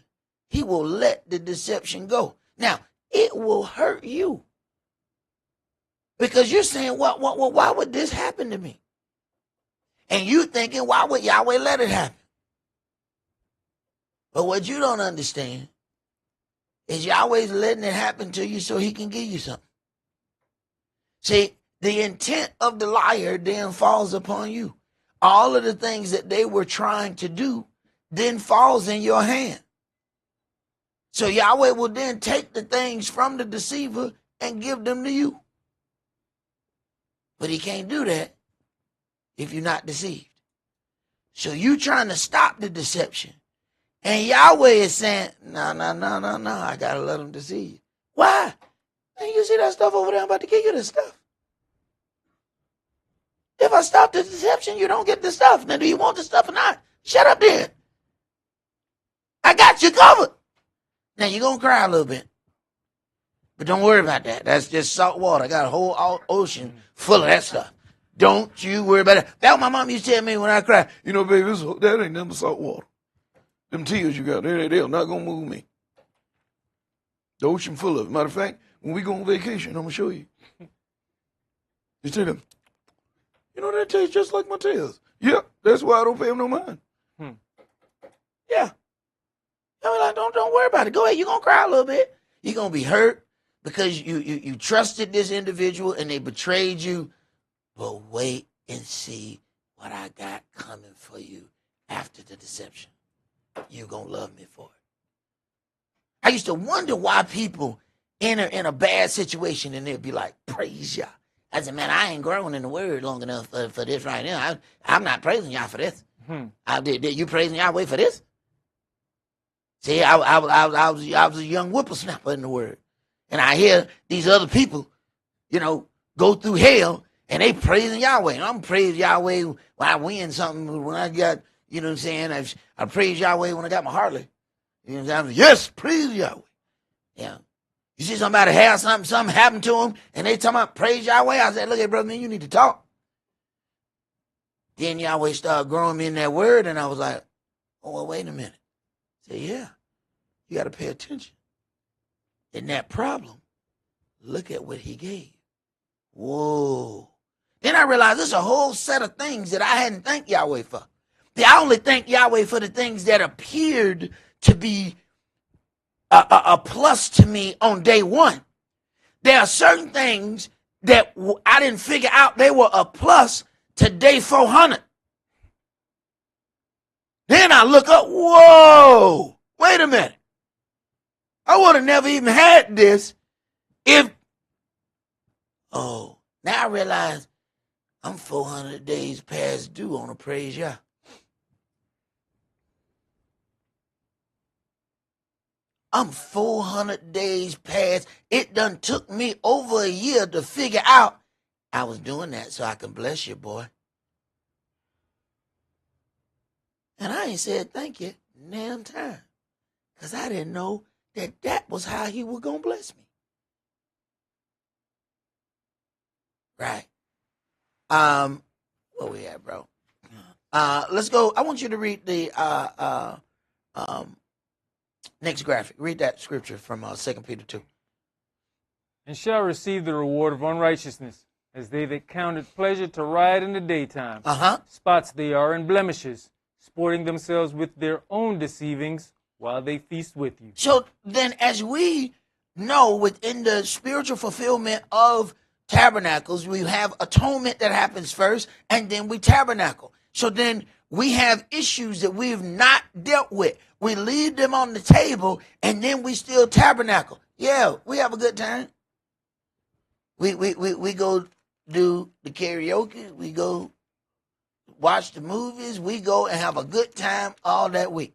He will let the deception go. Now, it will hurt you. Because you're saying, why would this happen to me? And you thinking, why would Yahweh let it happen? But what you don't understand is Yahweh's letting it happen to you so he can give you something. See, the intent of the liar then falls upon you. All of the things that they were trying to do then falls in your hand. So Yahweh will then take the things from the deceiver and give them to you. But he can't do that if you're not deceived. So you trying to stop the deception. And Yahweh is saying, no, I got to let them deceive you. Why? Man, you see that stuff over there? I'm about to give you the stuff. If I stop the deception, you don't get the stuff. Now, do you want the stuff or not? Shut up then. I got you covered. Now, you're going to cry a little bit. But don't worry about that. That's just salt water. I got a whole ocean full of that stuff. Don't you worry about it. That's what my mom used to tell me when I cry. You know, baby, that ain't nothing but salt water. Them tears you got, they're not going to move me. The ocean full of it. Matter of fact, when we go on vacation, I'm going to show you. You tell them, you know, that tastes just like my tears. Yep, that's why I don't pay them no mind. Yeah. I mean, like, don't worry about it. Go ahead. You're going to cry a little bit. You're going to be hurt because you trusted this individual and they betrayed you. But wait and see what I got coming for you after the deception. You're going to love me for it. I used to wonder why people enter in a bad situation and they'd be like, praise Yah. I said, man, I ain't grown in the word long enough for this right now. I'm not praising Yah for this. Did you praising Yahweh for this? See, I was a young whippersnapper in the word. And I hear these other people, you know, go through hell and they praising Yahweh. And I'm praising Yahweh when I win something, when I got, you know what I'm saying? I praise Yahweh when I got my Harley. You know what I'm saying? Yes, praise Yahweh. Yeah. You see somebody have something happen to them, and they talking about praise Yahweh. I said, look at brother, man, you need to talk. Then Yahweh started growing me in that word, and I was like, oh, well, wait a minute. I said, yeah, you got to pay attention. In that problem, look at what he gave. Whoa. Then I realized there's a whole set of things that I hadn't thanked Yahweh for. I only thank Yahweh for the things that appeared to be a plus to me on day one. There are certain things that I didn't figure out they were a plus to day 400. Then I look up, whoa, wait a minute. I would have never even had this if, now I realize I'm 400 days past due on a praise Yah. I'm 400 days past. It done took me over a year to figure out I was doing that so I can bless you, boy. And I ain't said thank you damn time. Because I didn't know that was how he was going to bless me. Right. Where we at, bro? Let's go. I want you to read the next graphic. Read that scripture from 2 Peter 2. And shall receive the reward of unrighteousness, as they that count it pleasure to riot in the daytime. Spots they are and blemishes, sporting themselves with their own deceivings while they feast with you. So then, as we know, within the spiritual fulfillment of tabernacles, we have atonement that happens first, and then we tabernacle. So then we have issues that we've not dealt with. We leave them on the table, and then we still tabernacle. Yeah, we have a good time. We go do the karaoke. We go watch the movies. We go and have a good time all that week.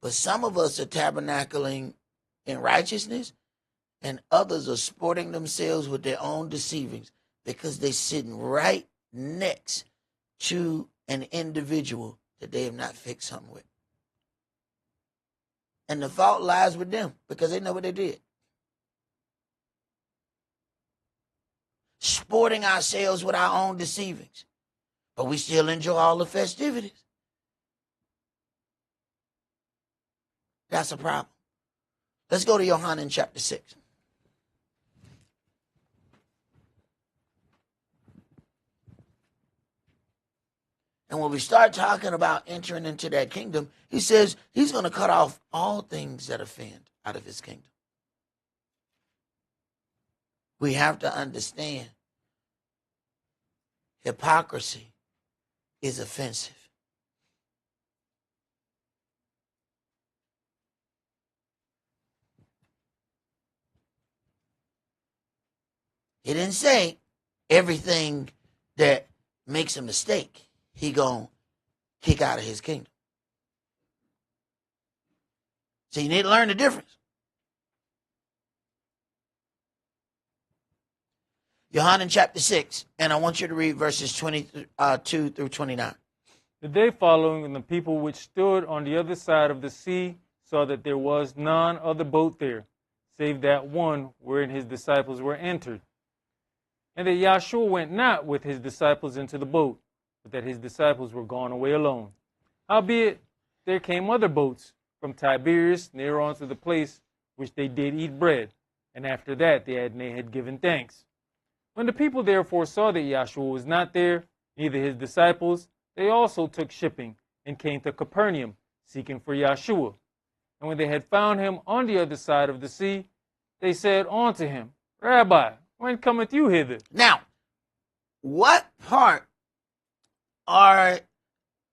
But some of us are tabernacling in righteousness, and others are sporting themselves with their own deceivings because they're sitting right next to an individual that they have not fixed something with. And the fault lies with them because they know what they did. Sporting ourselves with our own deceivings, but we still enjoy all the festivities. That's a problem. Let's go to Yohanan chapter 6. And when we start talking about entering into that kingdom, he says he's going to cut off all things that offend out of his kingdom. We have to understand hypocrisy is offensive. He didn't say everything that makes a mistake, he gonna kick out of his kingdom. So you need to learn the difference. Yohanan chapter 6, and I want you to read verses 22 through 29. The day following, and the people which stood on the other side of the sea saw that there was none other boat there, save that one wherein his disciples were entered. And that Yahshua went not with his disciples into the boat, but that his disciples were gone away alone. Howbeit, there came other boats from Tiberias near unto the place which they did eat bread, and after that they had given thanks. When the people therefore saw that Yahshua was not there, neither his disciples, they also took shipping, and came to Capernaum, seeking for Yahshua. And when they had found him on the other side of the sea, they said unto him, Rabbi, when cometh you hither? Now, what part are,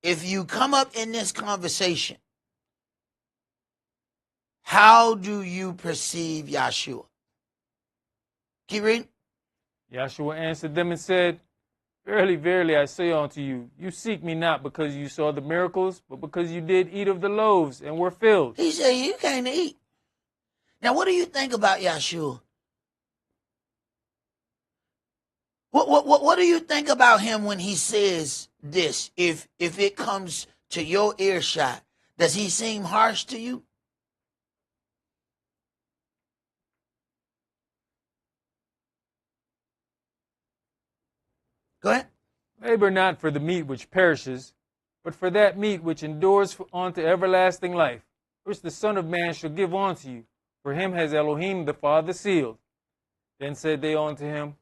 if you come up in this conversation, how do you perceive Yahshua? Keep reading. Yahshua answered them and said, Verily, verily, I say unto you, you seek me not because you saw the miracles, but because you did eat of the loaves and were filled. He said, you came to eat. Now, what do you think about Yahshua? What do you think about him when he says this? If it comes to your earshot, does he seem harsh to you? Go ahead. Labor not for the meat which perishes, but for that meat which endures unto everlasting life, which the Son of Man shall give unto you. For him has Elohim the Father sealed. Then said they unto him,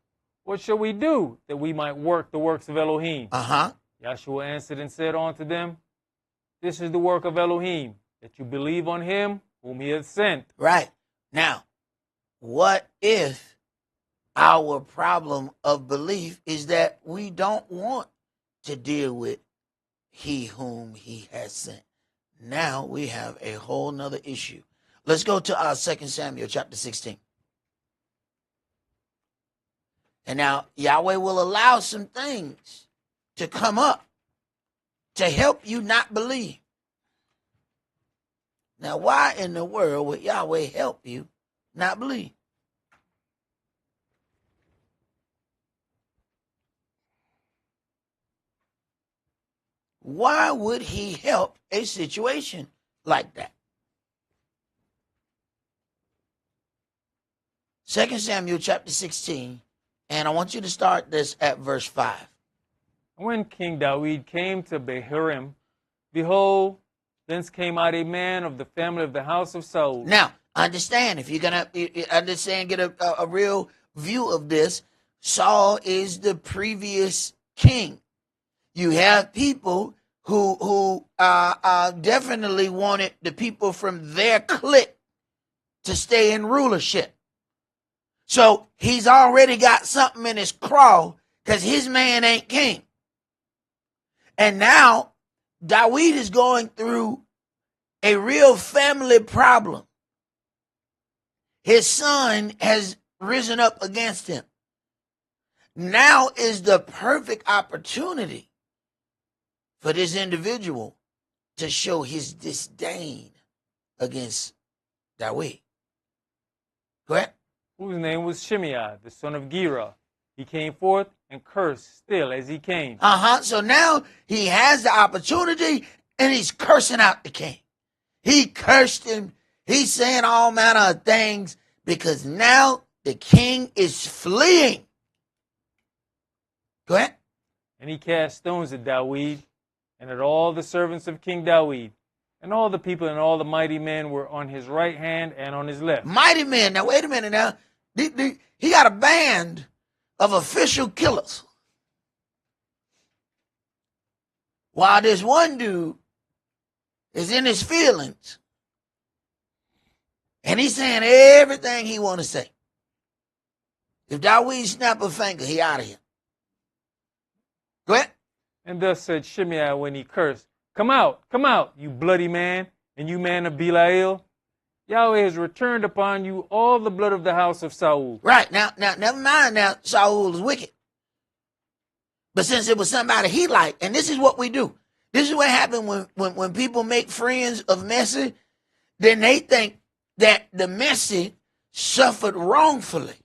What shall we do that we might work the works of Elohim? Yahshua answered and said unto them, This is the work of Elohim, that you believe on him whom he hath sent. Right. Now, what if our problem of belief is that we don't want to deal with he whom he has sent? Now we have a whole nother issue. Let's go to 2 Samuel chapter 16. And now Yahweh will allow some things to come up to help you not believe. Now, why in the world would Yahweh help you not believe? Why would he help a situation like that? 2 Samuel chapter 16, and I want you to start this at verse 5. When King David came to Bahurim, behold, thence came out a man of the family of the house of Saul. Now, understand, if you're going to understand, get a real view of this, Saul is the previous king. You have people who definitely wanted the people from their clique to stay in rulership. So he's already got something in his craw because his man ain't king. And now David is going through a real family problem. His son has risen up against him. Now is the perfect opportunity for this individual to show his disdain against David. Correct? Whose name was Shimei, the son of Gera. He came forth and cursed still as he came. So now he has the opportunity and he's cursing out the king. He cursed him He's saying all manner of things because now the king is fleeing. Go ahead. And he cast stones at Dawid and at all the servants of King Dawid. And all the people and all the mighty men were on his right hand and on his left. Mighty men. Now, wait a minute now. He got a band of official killers. While this one dude is in his feelings. And he's saying everything he want to say. If Dawid snap a finger, he out of here. Go ahead. And thus said Shimei when he cursed, come out, you bloody man, and you man of Belial. Yahweh has returned upon you all the blood of the house of Saul. Right. Now, never mind now, Saul is wicked. But since it was somebody he liked, and this is what we do. This is what happened when people make friends of Messy, then they think that the Messy suffered wrongfully.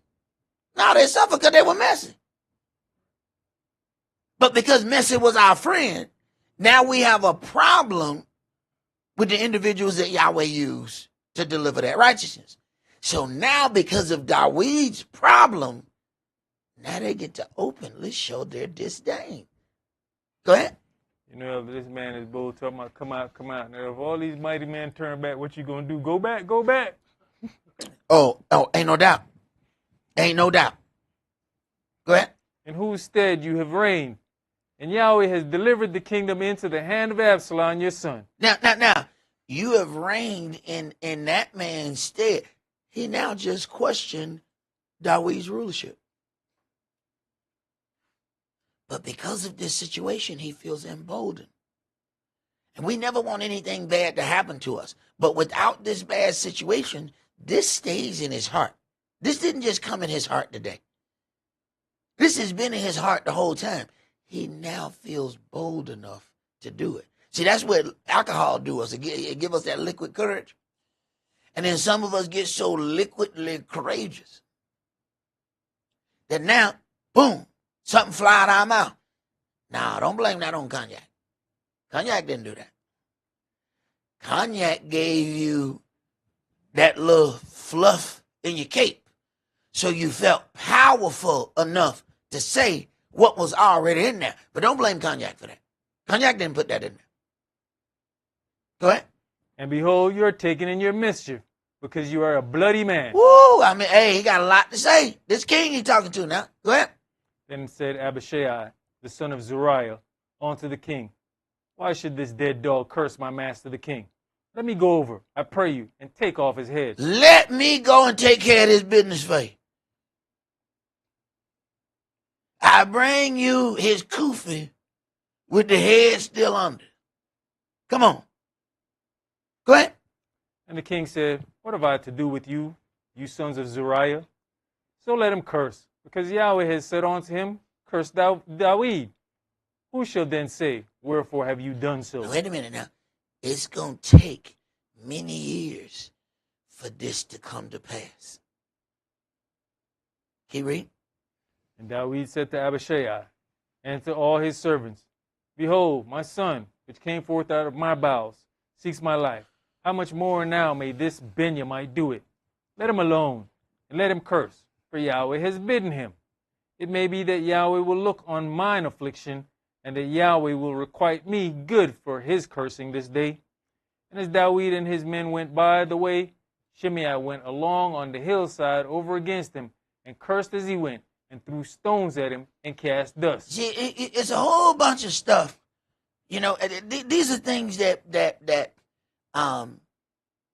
No, they suffered because they were messy. But because Messy was our friend, now we have a problem with the individuals that Yahweh used to deliver that righteousness. So now because of Dawid's problem, now they get to openly show their disdain. Go ahead. You know, if this man is bold talking about come out. Now, if all these mighty men turn back, what you going to do? Go back. Oh, ain't no doubt. Ain't no doubt. Go ahead. In whose stead you have reigned, and Yahweh has delivered the kingdom into the hand of Absalom, your son. Now, you have reigned in that man's stead. He now just questioned Dawid's rulership. But because of this situation, he feels emboldened. And we never want anything bad to happen to us. But without this bad situation, this stays in his heart. This didn't just come in his heart today. This has been in his heart the whole time. He now feels bold enough to do it. See, that's what alcohol do us. It give us that liquid courage. And then some of us get so liquidly courageous that now, boom, something fly out our mouth. Now, don't blame that on cognac. Cognac didn't do that. Cognac gave you that little fluff in your cape. So you felt powerful enough to say what was already in there. But don't blame cognac for that. Cognac didn't put that in there. Go ahead. And behold, you are taken in your mischief, because you are a bloody man. Woo! I mean, hey, he got a lot to say. This king he talking to now. Go ahead. Then said Abishai, the son of Zeruiah, unto the king, why should this dead dog curse my master the king? Let me go over, I pray you, and take off his head. Let me go and take care of this business for you. I bring you his kufi with the head still under. Come on. Go ahead. And the king said, what have I to do with you, you sons of Zeruiah? So let him curse, because Yahweh has said unto him, curse thou Dawid. Who shall then say, wherefore have you done so? Now, wait a minute now. It's going to take many years for this to come to pass. Keep reading. And Dawid said to Abishai and to all his servants, behold, my son, which came forth out of my bowels, seeks my life. How much more now may this Benjamite do it? Let him alone, and let him curse, for Yahweh has bidden him. It may be that Yahweh will look on mine affliction, and that Yahweh will requite me good for his cursing this day. And as Dawid and his men went by the way, Shimei went along on the hillside over against him, and cursed as he went, and threw stones at him, and cast dust. See, it's a whole bunch of stuff. You know, these are things that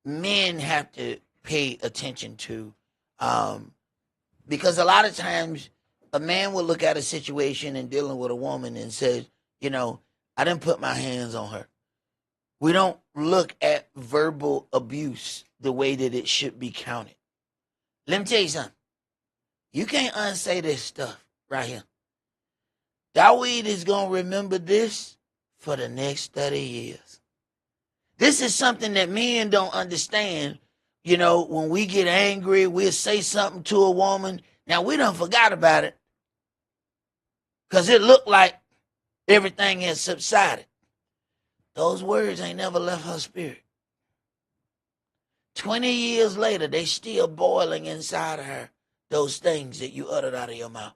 men have to pay attention to, because a lot of times a man will look at a situation and dealing with a woman and says, you know, I didn't put my hands on her. We don't look at verbal abuse the way that it should be counted. Let me tell you something. You can't unsay this stuff right here. Dawid is going to remember this for the next 30 years. This is something that men don't understand. You know, when we get angry, we'll say something to a woman. Now, we done forgot about it because it looked like everything has subsided. Those words ain't never left her spirit. 20 years later, they still boiling inside of her, those things that you uttered out of your mouth.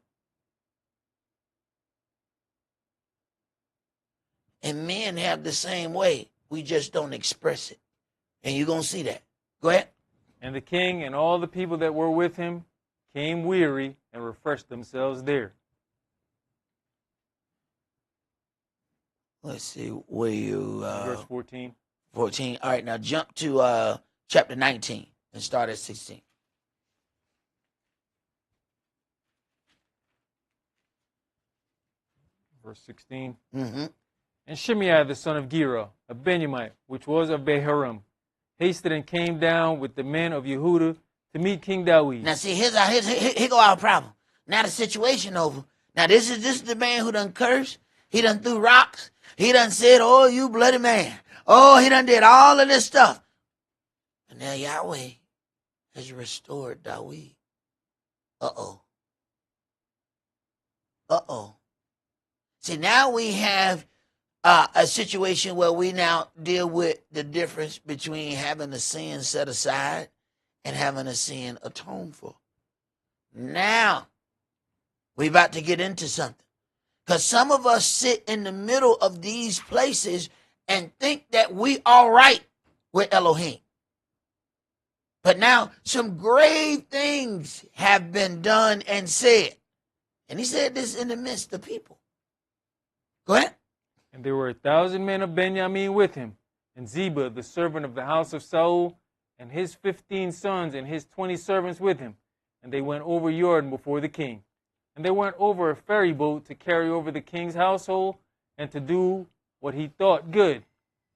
And men have the same way. We just don't express it. And you're going to see that. Go ahead. And the king and all the people that were with him came weary and refreshed themselves there. Let's see where you... Verse 14. 14. All right, now jump to chapter 19 and start at 16. Verse 16. Mm-hmm. And Shimei the son of Gera, a Benjamite, which was of Beharim, hasted and came down with the men of Yehuda to meet King Dawid. Now see, here go our problem. Now the situation over. Now this is the man who done cursed. He done threw rocks. He done said, "Oh, you bloody man." Oh, he done did all of this stuff. And now Yahweh has restored Dawid. Uh-oh. Uh-oh. See, now we have a situation where we now deal with the difference between having a sin set aside and having a sin atoned for. Now, we're about to get into something. Because some of us sit in the middle of these places and think that we all right with Elohim. But now some grave things have been done and said. And he said this in the midst of people. Go ahead. And there were 1,000 men of Benjamin with him, and Ziba, the servant of the house of Saul, and his 15 sons and his 20 servants with him. And they went over Jordan before the king. And they went over a ferry boat to carry over the king's household and to do what he thought good.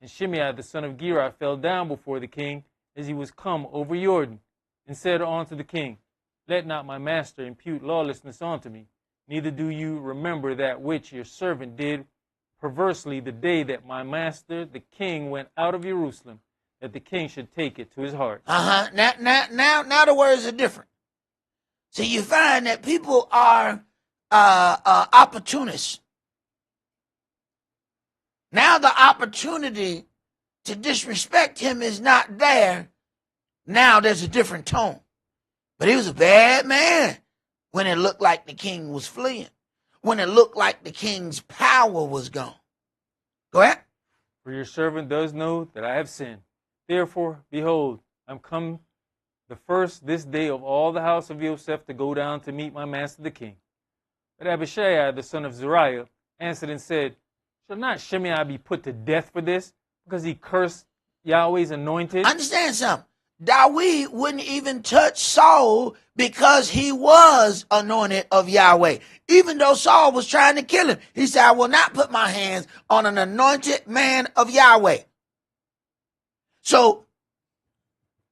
And Shimei the son of Gera fell down before the king as he was come over Jordan, and said unto the king, Let not my master impute lawlessness unto me, neither do you remember that which your servant did perversely the day that my master the king went out of Jerusalem, that the king should take it to his heart. Now the words are different. So you find that people are opportunists. Now the opportunity to disrespect him is not there. Now there's a different tone. But he was a bad man when it looked like the king was fleeing, when it looked like the king's power was gone. Go ahead. For your servant does know that I have sinned. Therefore, behold, I'm come the first this day of all the house of Joseph to go down to meet my master the king. But Abishai, the son of Zeruiah, answered and said, Shall not Shimei be put to death for this, because he cursed Yahweh's anointed? Understand something. Dawid wouldn't even touch Saul because he was anointed of Yahweh. Even though Saul was trying to kill him, he said, I will not put my hands on an anointed man of Yahweh. So,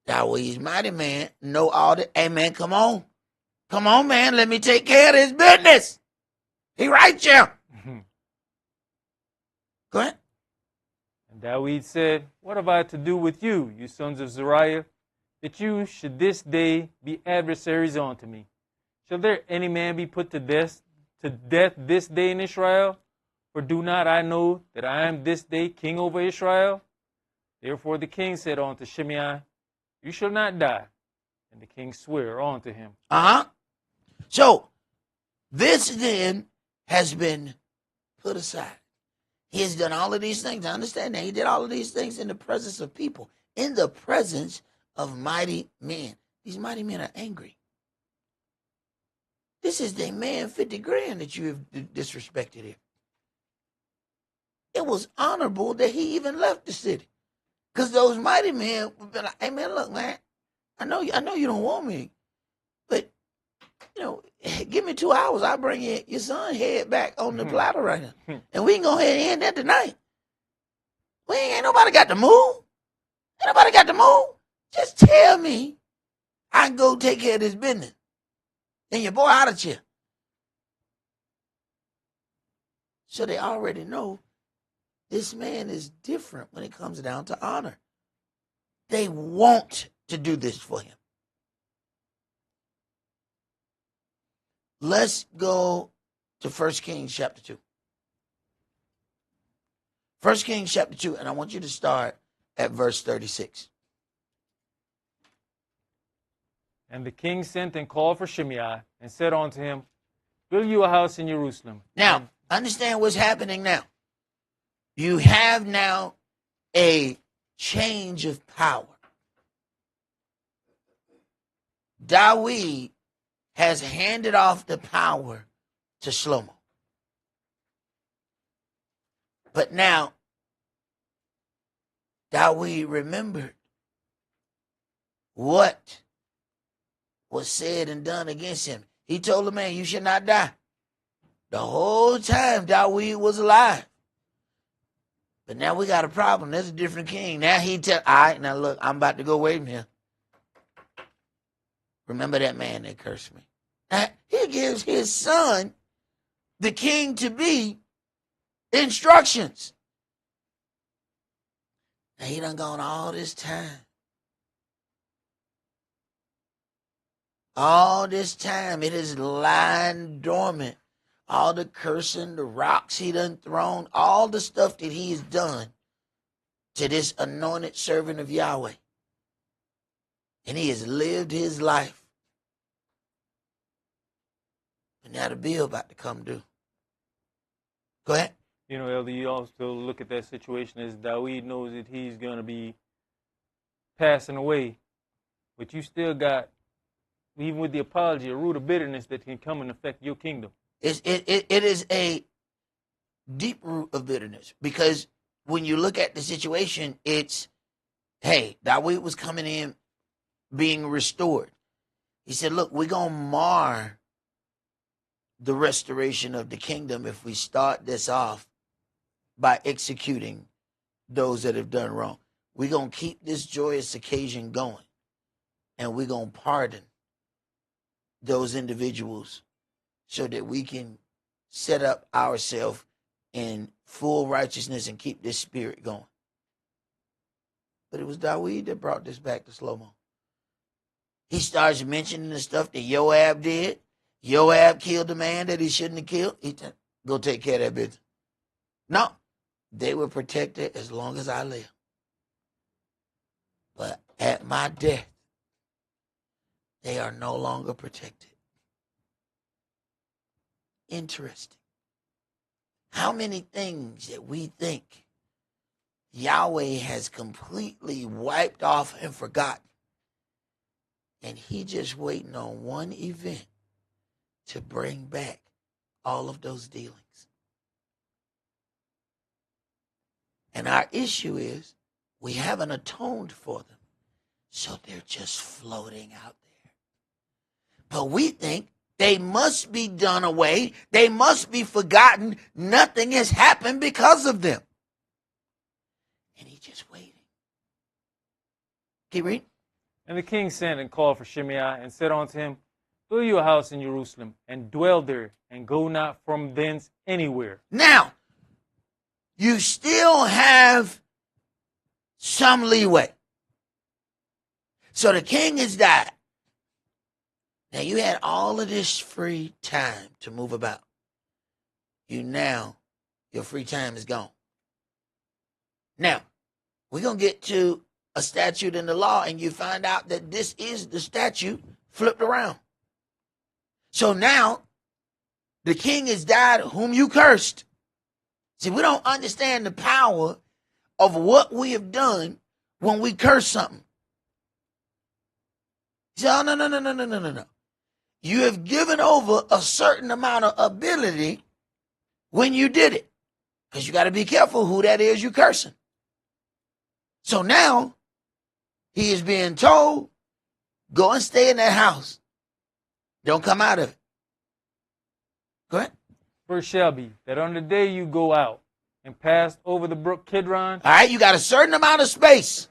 David's mighty man know all that. Hey, man, come on. Come on, man. Let me take care of this business. He right here. Go ahead. And David said, What have I to do with you, you sons of Zeruiah, that you should this day be adversaries unto me? Shall there any man be put to death this day in Israel? For do not I know that I am this day king over Israel? Therefore the king said unto Shimei, You shall not die. And the king swore unto him. So, this then has been put aside. He has done all of these things. I understand that. He did all of these things in the presence of people, in the presence of mighty men. These mighty men are angry. This is the man 50 grand that you have disrespected here. It was honorable that he even left the city. Because those mighty men would be like, hey, man, look, man, I know you don't want me, but, give me 2 hours. I'll bring your son head back on the platter right now. And we can go ahead and end that tonight. Ain't nobody got to move. Ain't nobody got to move. Just tell me I can go take care of this business. And your boy out of here. So they already know this man is different when it comes down to honor. They want to do this for him. Let's go to 1 Kings chapter 2. 1 Kings chapter 2, and I want you to start at verse 36. And the king sent and called for Shimei, and said unto him, Build you a house in Jerusalem. Now, understand what's happening now. You have now a change of power. Dawid has handed off the power to Shlomo. But now, Dawid remembered what was said and done against him. He told the man, you should not die. The whole time Dawid was alive. But now we got a problem. There's a different king. Now he tell, all right, now look, I'm about to go away from here. Remember that man that cursed me. Now, he gives his son, the king to be, instructions. Now he done gone all this time. All this time it is lying dormant. All the cursing, the rocks he done thrown, all the stuff that he has done to this anointed servant of Yahweh. And he has lived his life. But now the bill about to come due. Go ahead. You know, Elder, you also look at that situation as Dawid knows that he's going to be passing away. But you still got, even with the apology, a root of bitterness that can come and affect your kingdom. It is a deep root of bitterness, because when you look at the situation, it's, hey, Dawid was coming in being restored. He said, look, we're going to mar the restoration of the kingdom if we start this off by executing those that have done wrong. We're going to keep this joyous occasion going, and we're going to pardon those individuals so that we can set up ourselves in full righteousness and keep this spirit going. But it was Dawid that brought this back to Shlomo. He starts mentioning the stuff that Joab did. Joab killed a man that he shouldn't have killed. He said, go take care of that business. No, they were protected as long as I live. But at my death, they are no longer protected. Interesting. How many things that we think Yahweh has completely wiped off and forgotten, and he just waiting on one event to bring back all of those dealings. And our issue is we haven't atoned for them, so they're just floating out there. But we think they must be done away. They must be forgotten. Nothing has happened because of them. And he's just waiting. Keep reading. And the king sent and called for Shimei, and said unto him, Build you a house in Jerusalem, and dwell there, and go not from thence anywhere. Now, you still have some leeway. So the king has died. Now you had all of this free time to move about. Your free time is gone. Now, we're going to get to a statute in the law, and you find out that this is the statute flipped around. So now, the king has died whom you cursed. See, we don't understand the power of what we have done when we curse something. You say, oh, no. You have given over a certain amount of ability when you did it. Because you got to be careful who that is you're cursing. So now, he is being told, go and stay in that house. Don't come out of it. Go ahead. For it shall be that on the day you go out and pass over the brook Kidron. All right, you got a certain amount of space.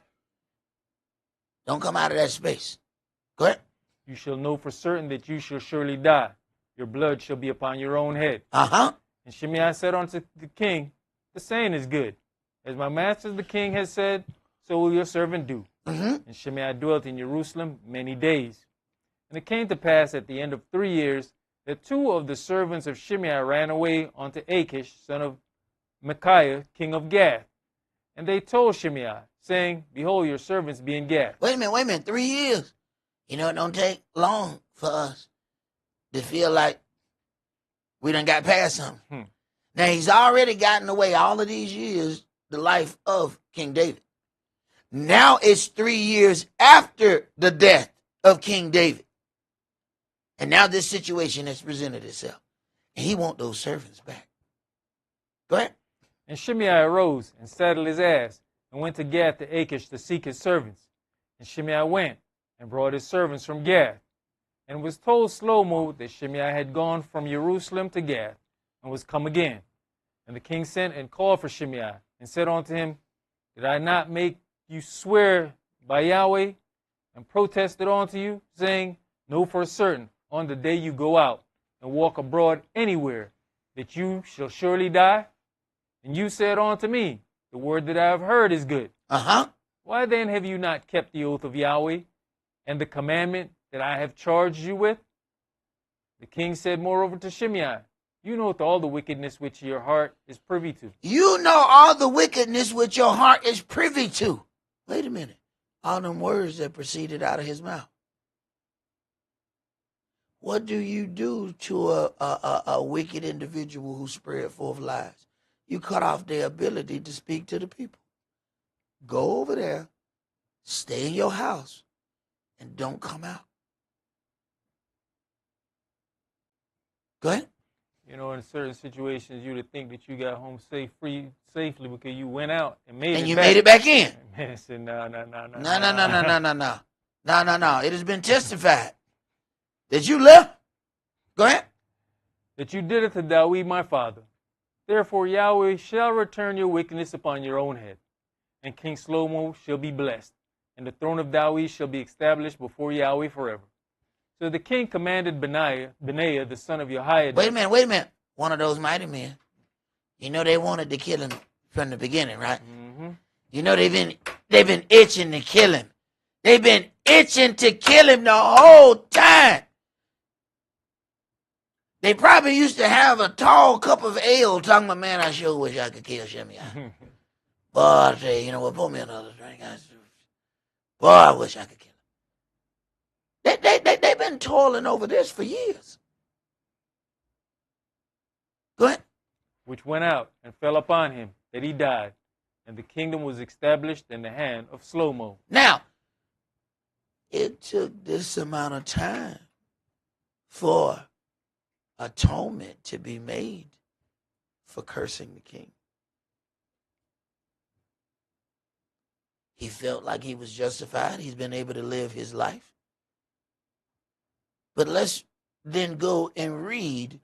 Don't come out of that space. Go ahead. You shall know for certain that you shall surely die. Your blood shall be upon your own head. Uh-huh. And Shimei said unto the king, The saying is good. As my master the king has said, so will your servant do. Mm-hmm. And Shimei dwelt in Jerusalem many days. And it came to pass at the end of 3 years that two of the servants of Shimei ran away unto Achish, son of Micaiah, king of Gath. And they told Shimei, saying, Behold, your servants be in Gath. Wait a minute. 3 years. You know, it don't take long for us to feel like we done got past something. Now, he's already gotten away all of these years, the life of King David. Now it's 3 years after the death of King David. And now this situation has presented itself. And he wants those servants back. Go ahead. And Shimei arose and saddled his ass and went to Gath to Achish to seek his servants. And Shimei went and brought his servants from Gath, and was told slow-mo that Shimei had gone from Jerusalem to Gath and was come again. And the king sent and called for Shimei and said unto him, Did I not make you swear by Yahweh and protested unto you, saying, Know for certain on the day you go out and walk abroad anywhere that you shall surely die? And you said unto me, The word that I have heard is good. Why then have you not kept the oath of Yahweh and the commandment that I have charged you with? The king said moreover to Shimei, You know all the wickedness which your heart is privy to. You know all the wickedness which your heart is privy to. Wait a minute. All them words that proceeded out of his mouth. What do you do to a wicked individual who spread forth lies? You cut off their ability to speak to the people. Go over there, stay in your house, and don't come out. Go ahead. You know, in certain situations, you would think that you got home safely because you went out and made it back. And you made it back in. Man said, no. No. It has been testified that you left. Go ahead. That you did it to Dawid my father. Therefore Yahweh shall return your wickedness upon your own head, and King Shlomo shall be blessed, and the throne of Dawid shall be established before Yahweh forever. So the king commanded Benaiah, the son of Jehoiada. Wait a minute. One of those mighty men. You know they wanted to kill him from the beginning, right? Mm-hmm. You know they've been itching to kill him. They've been itching to kill him the whole time. They probably used to have a tall cup of ale talking about, man, I sure wish I could kill Shimei. Boy, I tell you, pour me another drink. Boy, I wish I could kill him. They've been toiling over this for years. Go ahead. Which went out and fell upon him, that he died, and the kingdom was established in the hand of Shlomo. Now, it took this amount of time for atonement to be made for cursing the king. He felt like he was justified. He's been able to live his life. But let's then go and read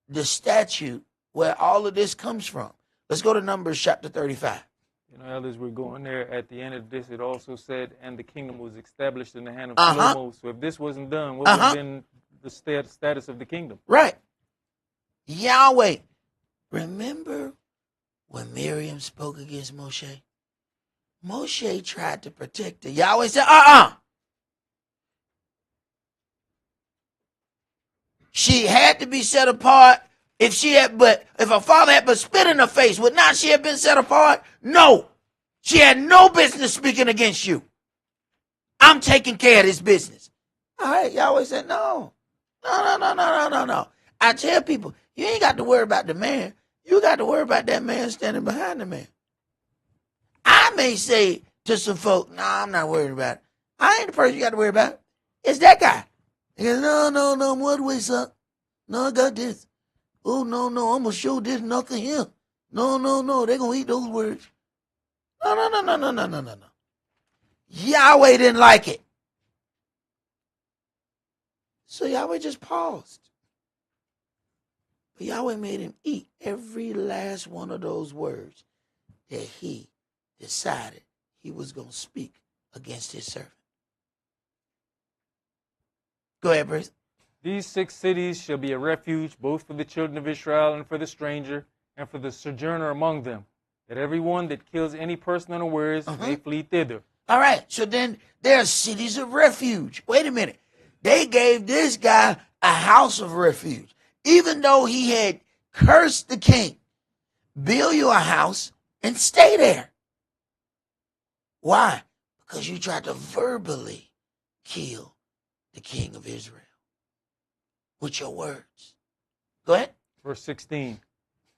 the statute where all of this comes from. Let's go to Numbers chapter 35. You know, elders, we're going there. At the end of this, it also said, and the kingdom was established in the hand of Shlomo. So if this wasn't done, what would have been the status of the kingdom? Right. Yahweh. Remember when Miriam spoke against Moshe? Moshe tried to protect her. Yahweh said, She had to be set apart. If her father had but spit in her face, would not she have been set apart? No. She had no business speaking against you. I'm taking care of this business. All right, Yahweh said, no. I tell people, you ain't got to worry about the man. You got to worry about that man standing behind the man. I may say to some folk, no, I'm not worried about it. I ain't the person you got to worry about. It's that guy. He goes, no, what way, son? No, I got this. Oh, no, I'm going to show this knuckle here. No, they're going to eat those words. No. Yahweh didn't like it. So Yahweh just paused. But Yahweh made him eat every last one of those words that he decided he was going to speak against his servant. Go ahead, Bruce. These 6 cities shall be a refuge both for the children of Israel and for the stranger and for the sojourner among them, that every one that kills any person unawares may flee thither. All right, so then there are cities of refuge. Wait a minute. They gave this guy a house of refuge. Even though he had cursed the king, build you a house and stay there. Why? Because you tried to verbally kill the king of Israel with your words. Go ahead. Verse 16.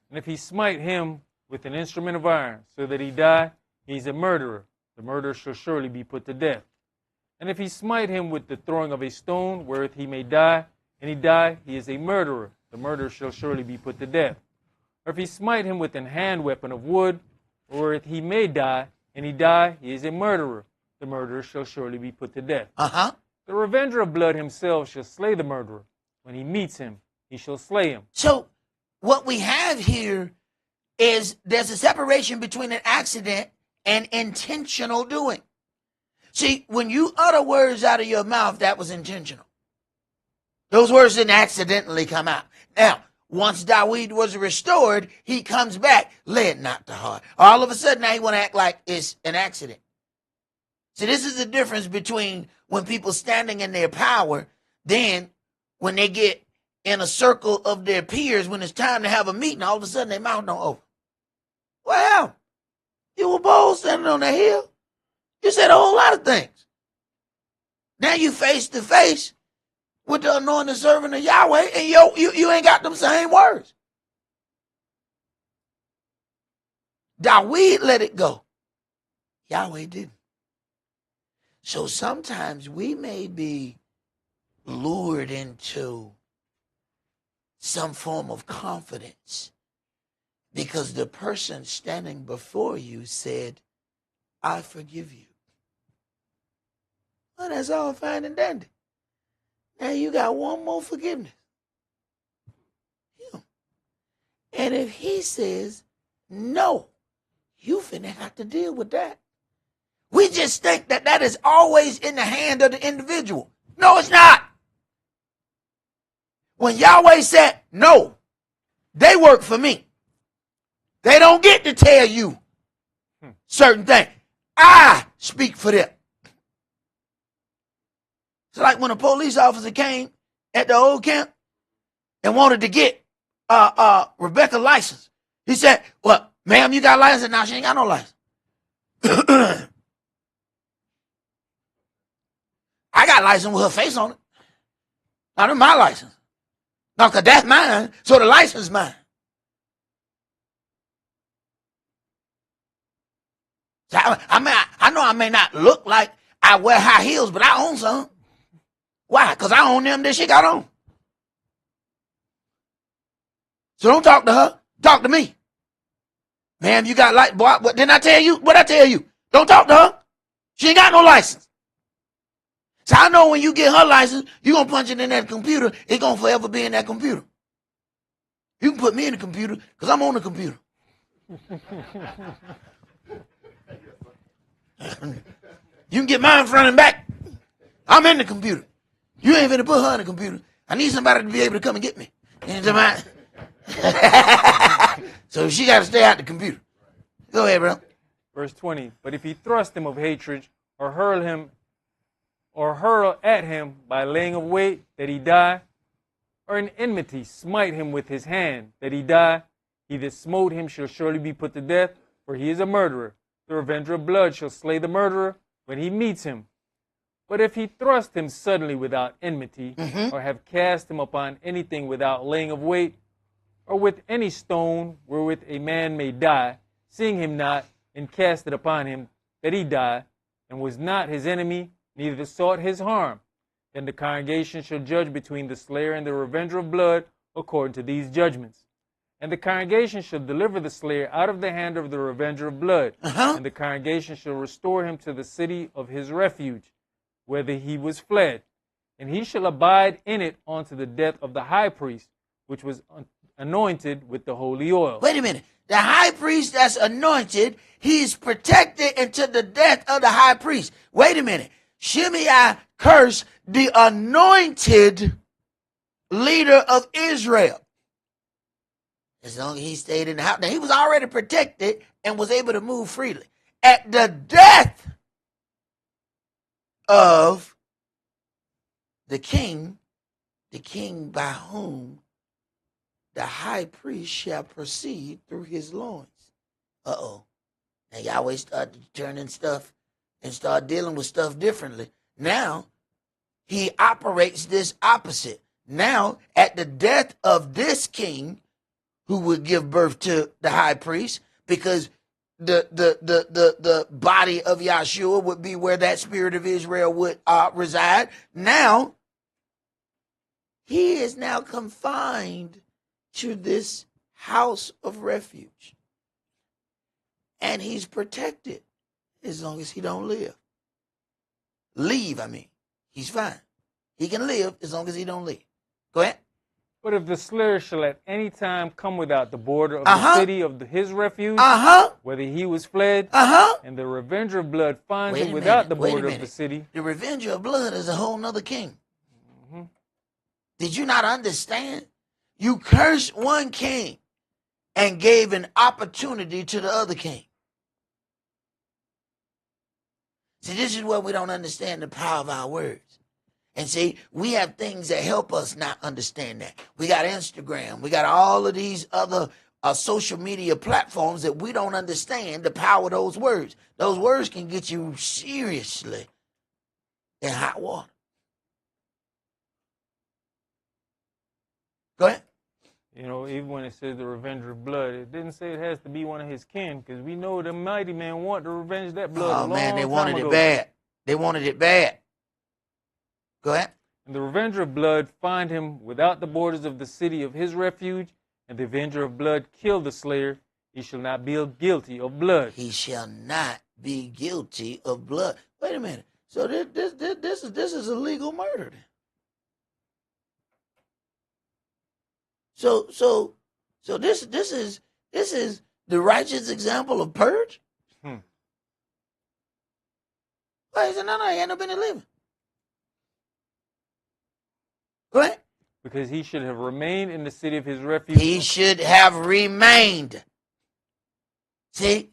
And if he smite him with an instrument of iron, so that he die, he is a murderer. The murderer shall surely be put to death. And if he smite him with the throwing of a stone, wherewith he may die, and he die, he is a murderer. The murderer shall surely be put to death. Or if he smite him with an hand weapon of wood, wherewith he may die, and he die, he is a murderer. The murderer shall surely be put to death. The revenger of blood himself shall slay the murderer. When he meets him, he shall slay him. So what we have here is there's a separation between an accident and intentional doing. See, when you utter words out of your mouth, that was intentional. Those words didn't accidentally come out. Now, once Dawid was restored, he comes back, lay it not to heart. All of a sudden, now he want to act like it's an accident. See, this is the difference between when people standing in their power, then when they get in a circle of their peers, when it's time to have a meeting, all of a sudden their mouth don't open. Well, you were bold standing on that hill. You said a whole lot of things. Now you face to face with the anointed servant of Yahweh, and you ain't got them same words. Dawid let it go. Yahweh didn't. So sometimes we may be lured into some form of confidence because the person standing before you said, I forgive you. Well, that's all fine and dandy. Now you got one more forgiveness. Him. And if he says no, you finna have to deal with that. We just think that that is always in the hand of the individual. No, it's not. When Yahweh said no, they work for me. They don't get to tell you certain things. I speak for them. It's like when a police officer came at the old camp and wanted to get Rebecca license. He said, well, ma'am, you got a license? Now she ain't got no license. I got license with her face on it. Not in my license. No, because that's mine, so the license is mine. So I know I may not look like I wear high heels, but I own some. Why? Because I own them that she got on. So don't talk to her. Talk to me. Ma'am, you got light. Boy, what didn't I tell you? What I tell you? Don't talk to her. She ain't got no license. So I know when you get her license, you're going to punch it in that computer. It's going to forever be in that computer. You can put me in the computer because I'm on the computer. You can get mine front and back. I'm in the computer. You ain't finna put her in the computer. I need somebody to be able to come and get me. So she got to stay out the computer. Go ahead, bro. Verse 20. But if he thrust him of hatred, or hurl at him by laying of weight, that he die, or in enmity smite him with his hand, that he die, he that smote him shall surely be put to death, for he is a murderer. The revenger of blood shall slay the murderer when he meets him. But if he thrust him suddenly without enmity, or have cast him upon anything without laying of weight, or with any stone wherewith a man may die, seeing him not, and cast it upon him, that he die, and was not his enemy, neither sought his harm, then the congregation shall judge between the slayer and the revenger of blood according to these judgments. And the congregation shall deliver the slayer out of the hand of the revenger of blood, and the congregation shall restore him to the city of his refuge, whither he was fled. And he shall abide in it unto the death of the high priest, which was anointed with the holy oil. Wait a minute. The high priest that's anointed, he is protected until the death of the high priest. Wait a minute. Shimei cursed the anointed leader of Israel. As long as he stayed in the house. Now, he was already protected and was able to move freely. At the death of the king by whom the high priest shall proceed through his loins. Uh-oh. Now Yahweh started turning stuff and start dealing with stuff differently. Now, he operates this opposite. Now, at the death of this king, who would give birth to the high priest, because the body of Yahshua would be where that spirit of Israel would reside. Now, he is now confined to this house of refuge. And he's protected as long as he don't leave. He's fine. He can live as long as he don't leave. Go ahead. But if the slayer shall at any time come without the border of the city of his refuge, whether he was fled, and the revenger of blood finds him without the border of the city. The revenger of blood is a whole nother king. Did you not understand? You cursed one king and gave an opportunity to the other king. See, this is where we don't understand the power of our words. And see, we have things that help us not understand that. We got Instagram. We got all of these other social media platforms that we don't understand the power of those words. Those words can get you seriously in hot water. Go ahead. You know, even when it says the revenger of blood, it didn't say it has to be one of his kin, because we know the mighty man want to revenge that blood. Oh, man, they wanted it bad. They wanted it bad. Go ahead. And the revenger of blood find him without the borders of the city of his refuge, and the avenger of blood kill the slayer. He shall not be guilty of blood. He shall not be guilty of blood. Wait a minute. So this is illegal murder then. So this is the righteous example of purge. Wait, he said, no, he ain't no been living. Go ahead. Because he should have remained in the city of his refuge. He should have remained. See,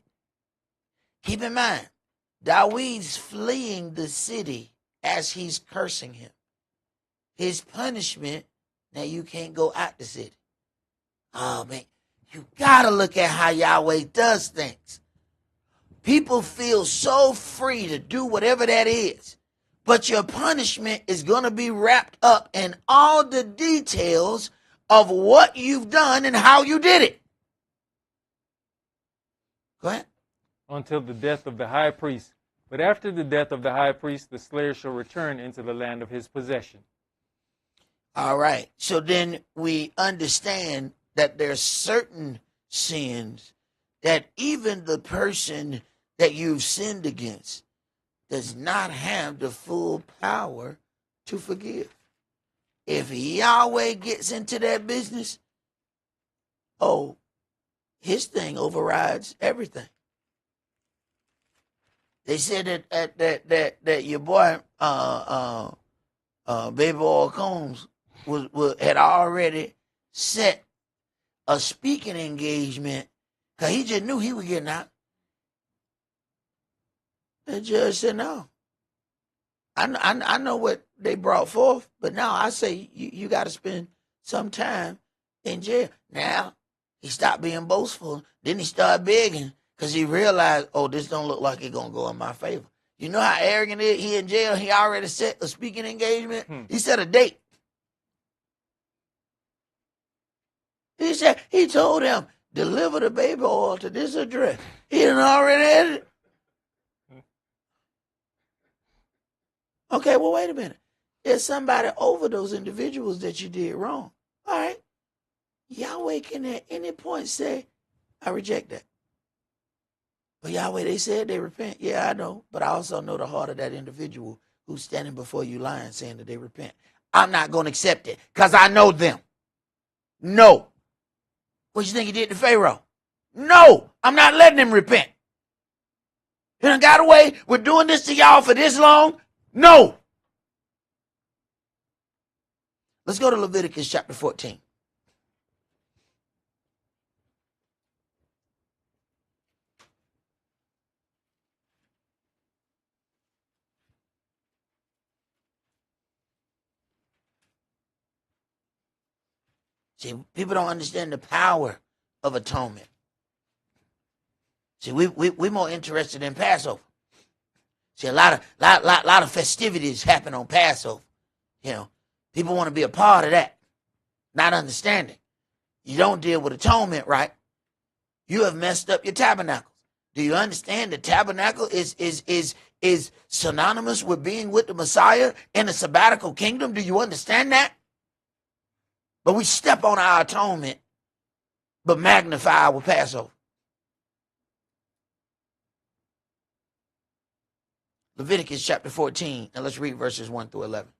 keep in mind, David's fleeing the city as he's cursing him. His punishment, now you can't go out the city. Oh, man, you got to look at how Yahweh does things. People feel so free to do whatever that is. But your punishment is going to be wrapped up in all the details of what you've done and how you did it. Go ahead. Until the death of the high priest. But after the death of the high priest, the slayer shall return into the land of his possession. All right. So then we understand that there's certain sins that even the person that you've sinned against does not have the full power to forgive. If Yahweh gets into that business, his thing overrides everything. They said that your boy Baby Oil Combs had already set a speaking engagement because he just knew he was getting out. The judge said, no. I know what they brought forth, but now I say you got to spend some time in jail. Now, he stopped being boastful. Then he started begging because he realized, this don't look like it's going to go in my favor. You know how arrogant it is? He in jail. He already set a speaking engagement. He set a date. He told him, deliver the baby oil to this address. He done already had it. Okay, well, wait a minute. There's somebody over those individuals that you did wrong. All right. Yahweh can at any point say, I reject that. But Yahweh, they said they repent. Yeah, I know. But I also know the heart of that individual who's standing before you lying, saying that they repent. I'm not going to accept it because I know them. No. What you think he did to Pharaoh? No, I'm not letting him repent. He done got away with doing this to y'all for this long? No. Let's go to Leviticus chapter 14. See, people don't understand the power of atonement. See, we're more interested in Passover. See, a lot of festivities happen on Passover. You know, people want to be a part of that, not understanding. You don't deal with atonement right, you have messed up your tabernacles. Do you understand the tabernacle is synonymous with being with the Messiah in the sabbatical kingdom? Do you understand that? But we step on our atonement, but magnify our Passover. Leviticus chapter 14, and let's read verses 1 through 11.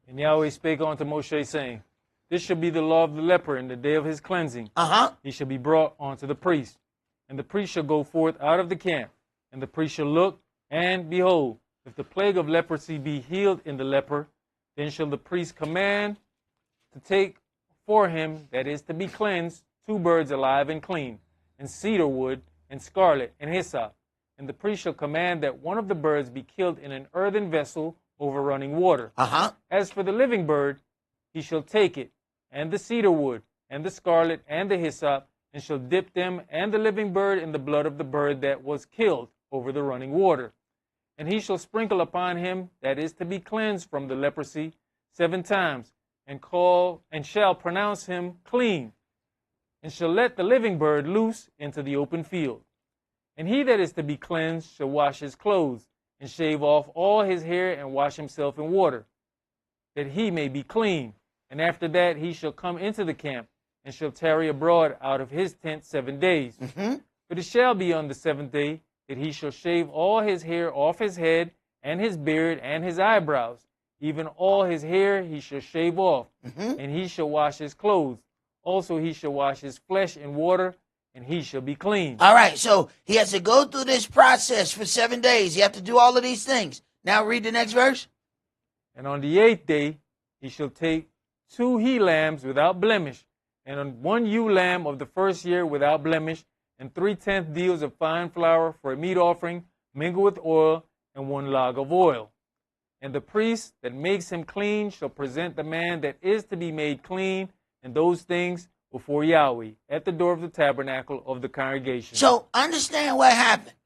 And Yahweh spake unto Moshe, saying, This shall be the law of the leper in the day of his cleansing. He shall be brought unto the priest. And the priest shall go forth out of the camp. And the priest shall look, and behold, if the plague of leprosy be healed in the leper, then shall the priest command to take for him that is to be cleansed 2 birds alive and clean, and cedar wood, and scarlet, and hyssop. And the priest shall command that one of the birds be killed in an earthen vessel over running water. As for the living bird, he shall take it, and the cedar wood, and the scarlet, and the hyssop, and shall dip them and the living bird in the blood of the bird that was killed over the running water. And he shall sprinkle upon him that is to be cleansed from the leprosy 7 times, and shall pronounce him clean, and shall let the living bird loose into the open field. And he that is to be cleansed shall wash his clothes, and shave off all his hair, and wash himself in water, that he may be clean. And after that he shall come into the camp, and shall tarry abroad out of his tent 7 days. But it shall be on the 7th day that he shall shave all his hair off his head, and his beard, and his eyebrows. Even all his hair he shall shave off, and he shall wash his clothes. Also he shall wash his flesh in water, and he shall be clean. All right, so he has to go through this process for 7 days. You have to do all of these things. Now read the next verse. And on the 8th day he shall take 2 he-lambs without blemish, and on 1 ewe lamb of the first year without blemish, and 3/10 deals of fine flour for a meat offering, mingled with oil, and 1 log of oil. And the priest that makes him clean shall present the man that is to be made clean, and those things before Yahweh at the door of the tabernacle of the congregation. So understand what happened.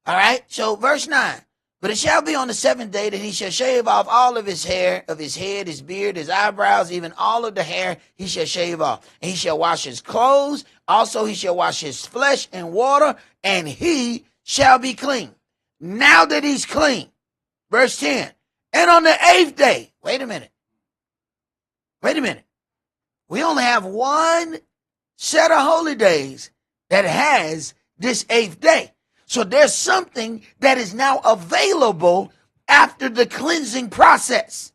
All right, so verse 9. But it shall be on the 7th day that he shall shave off all of his hair, of his head, his beard, his eyebrows, even all of the hair he shall shave off. And he shall wash his clothes. Also he shall wash his flesh in water, and he shall be clean. Now that he's clean. Verse 10. And on the 8th day, wait a minute. We only have 1 set of holy days that has this 8th day. So there's something that is now available after the cleansing process.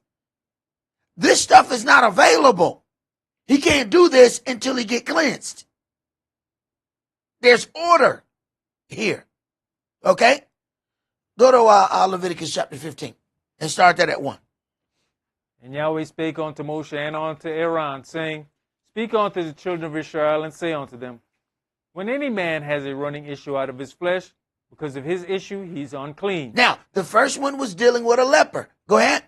This stuff is not available. He can't do this until he get cleansed. There's order here. Okay? Go to Leviticus chapter 15 and start that at 1. And Yahweh spake unto Moshe and unto Aaron, saying, Speak unto the children of Israel, and say unto them, When any man has a running issue out of his flesh, because of his issue he's unclean. Now, the first one was dealing with a leper. Go ahead.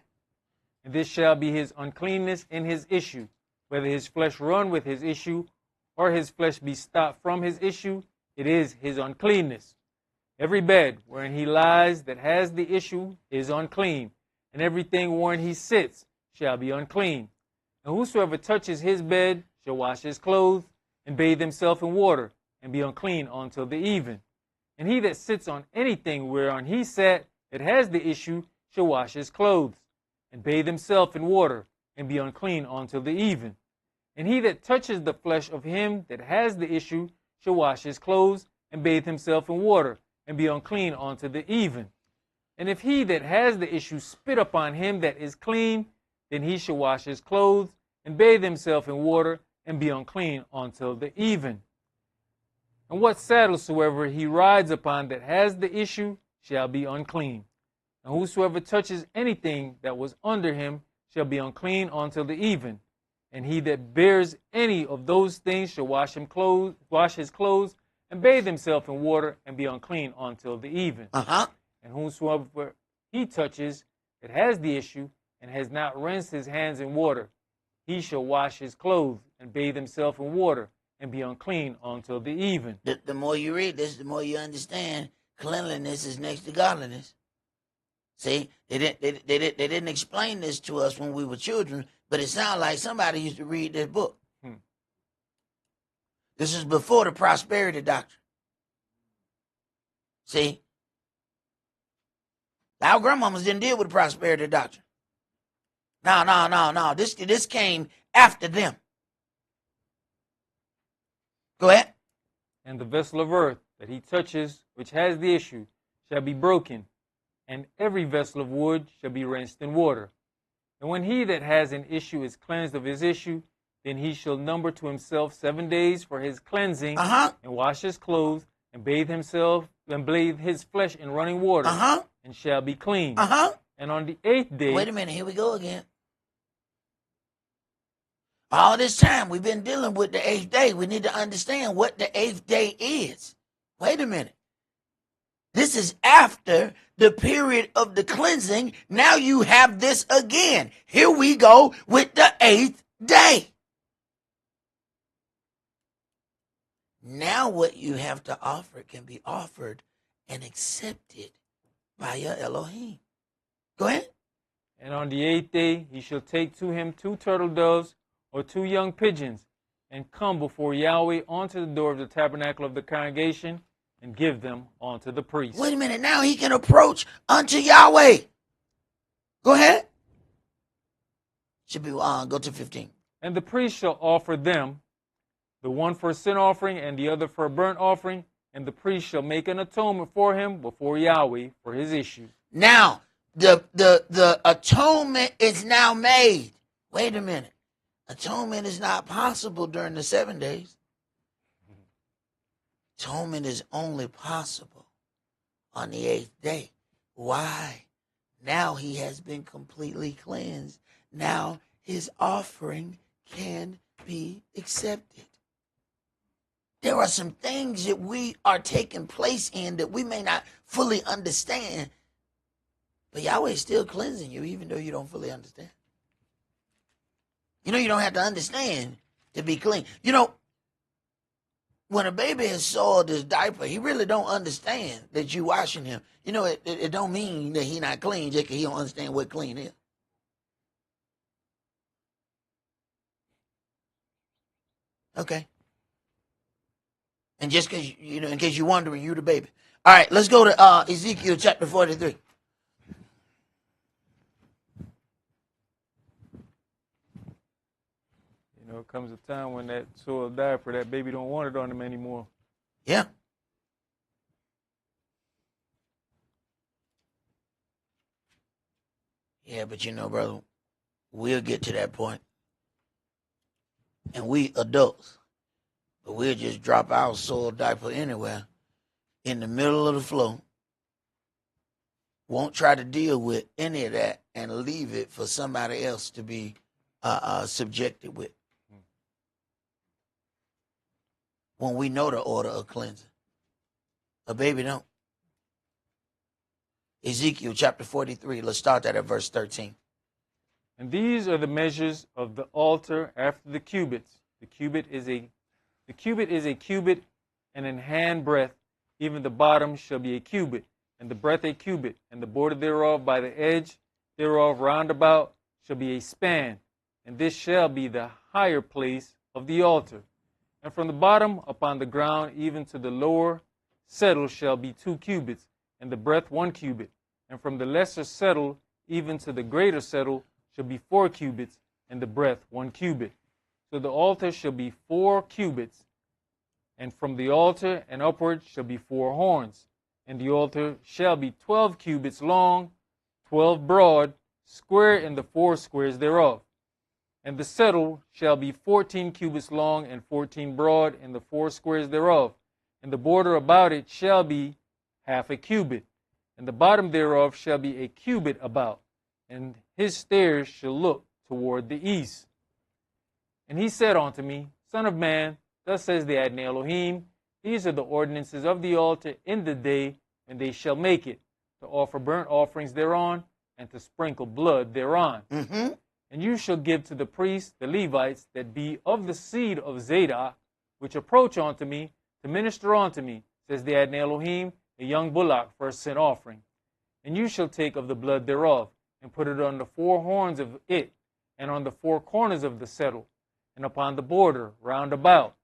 And this shall be his uncleanness in his issue, whether his flesh run with his issue, or his flesh be stopped from his issue, it is his uncleanness. Every bed wherein he lies that has the issue is unclean, and everything wherein he sits shall be unclean. And whosoever touches his bed shall wash his clothes, and bathe himself in water, and be unclean until the even. And he that sits on anything whereon he sat that has the issue shall wash his clothes, and bathe himself in water, and be unclean until the even. And he that touches the flesh of him that has the issue shall wash his clothes, and bathe himself in water, and be unclean unto the even. And if he that has the issue spit upon him that is clean, then he shall wash his clothes, and bathe himself in water, and be unclean until the even. And what saddle soever he rides upon that has the issue shall be unclean. And whosoever touches anything that was under him shall be unclean until the even. And he that bears any of those things shall wash his clothes, and bathe himself in water, and be unclean until the even. And whosoever he touches that has the issue, and has not rinsed his hands in water, he shall wash his clothes, and bathe himself in water, and be unclean until the even. The more you read this, the more you understand cleanliness is next to godliness. See, they didn't explain this to us when we were children, but it sounds like somebody used to read this book. This is before the prosperity doctrine. See, our grandmamas didn't deal with the prosperity doctrine. No. This came after them. Go ahead. And the vessel of earth that he touches, which has the issue, shall be broken, and every vessel of wood shall be rinsed in water. And when he that has an issue is cleansed of his issue, then he shall number to himself 7 days for his cleansing, and wash his clothes, and bathe himself, and bathe his flesh in running water, and shall be clean. And on the 8th day... Wait a minute, here we go again. All this time we've been dealing with the 8th day. We need to understand what the 8th day is. Wait a minute. This is after the period of the cleansing. Now you have this again. Here we go with the 8th day. Now what you have to offer can be offered and accepted by your Elohim. Go ahead. And on the 8th day he shall take to him 2 turtle doves or 2 young pigeons, and come before Yahweh unto the door of the tabernacle of the congregation, and give them unto the priest. Wait a minute, now he can approach unto Yahweh. Go ahead. Should be go to 15. And the priest shall offer them, the one for a sin offering and the other for a burnt offering, and the priest shall make an atonement for him before Yahweh for his issue. Now, the atonement is now made. Wait a minute. Atonement is not possible during the 7 days. Atonement is only possible on the 8th day. Why? Now he has been completely cleansed. Now his offering can be accepted. There are some things that we are taking place in that we may not fully understand, but Yahweh is still cleansing you even though you don't fully understand. You know, you don't have to understand to be clean. You know, when a baby has soiled his diaper, he really don't understand that you washing him. You know, it don't mean that he not clean just because he don't understand what clean is. Okay. And just because, you know, in case you're wondering, you the baby. All right, let's go to Ezekiel chapter 43. You know, it comes a time when that soiled diaper, that baby don't want it on him anymore. Yeah. Yeah, but you know, brother, we'll get to that point. And we adults, but we'll just drop our soiled diaper anywhere in the middle of the floor. Won't try to deal with any of that and leave it for somebody else to be subjected with. When we know the order of cleansing. A baby don't. Ezekiel chapter 43, let's start that at verse 13. And these are the measures of the altar after the cubits. The cubit is a cubit, and in hand breadth, even the bottom shall be a cubit, and the breadth a cubit, and the border thereof by the edge thereof round about shall be a span, and this shall be the higher place of the altar. And from the bottom upon the ground even to the lower settle shall be 2 cubits, and the breadth 1 cubit. And from the lesser settle even to the greater settle shall be 4 cubits, and the breadth 1 cubit. So the altar shall be 4 cubits, and from the altar and upward shall be 4 horns. And the altar shall be 12 cubits long, 12 broad, square in the 4 squares thereof. And the settle shall be 14 cubits long and 14 broad in the 4 squares thereof. And the border about it shall be half a cubit. And the bottom thereof shall be a cubit about. And his stairs shall look toward the east. And he said unto me, Son of man, thus says the Adonai Elohim, these are the ordinances of the altar in the day when they shall make it, to offer burnt offerings thereon, and to sprinkle blood thereon. Mm-hmm. And you shall give to the priests, the Levites, that be of the seed of Zadok, which approach unto me, to minister unto me, says the Adonai Elohim, a young bullock for a sin offering. And you shall take of the blood thereof, and put it on the four horns of it, and on the four corners of the settle, and upon the border round about.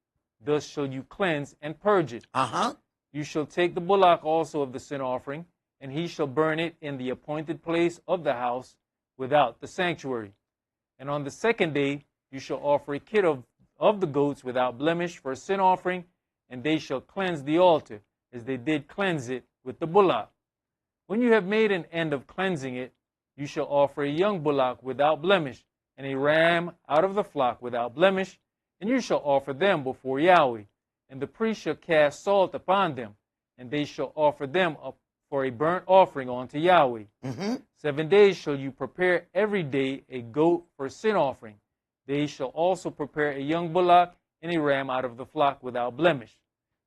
Thus shall you cleanse and purge it. You shall take the bullock also of the sin offering, and he shall burn it in the appointed place of the house without the sanctuary. And on the second day you shall offer a kid of the goats without blemish for a sin offering, and they shall cleanse the altar, as they did cleanse it with the bullock. When you have made an end of cleansing it, you shall offer a young bullock without blemish, and a ram out of the flock without blemish, and you shall offer them before Yahweh. And the priest shall cast salt upon them, and they shall offer them up for a burnt offering unto Yahweh. 7 days shall you prepare every day a goat for sin offering. They shall also prepare a young bullock and a ram out of the flock without blemish.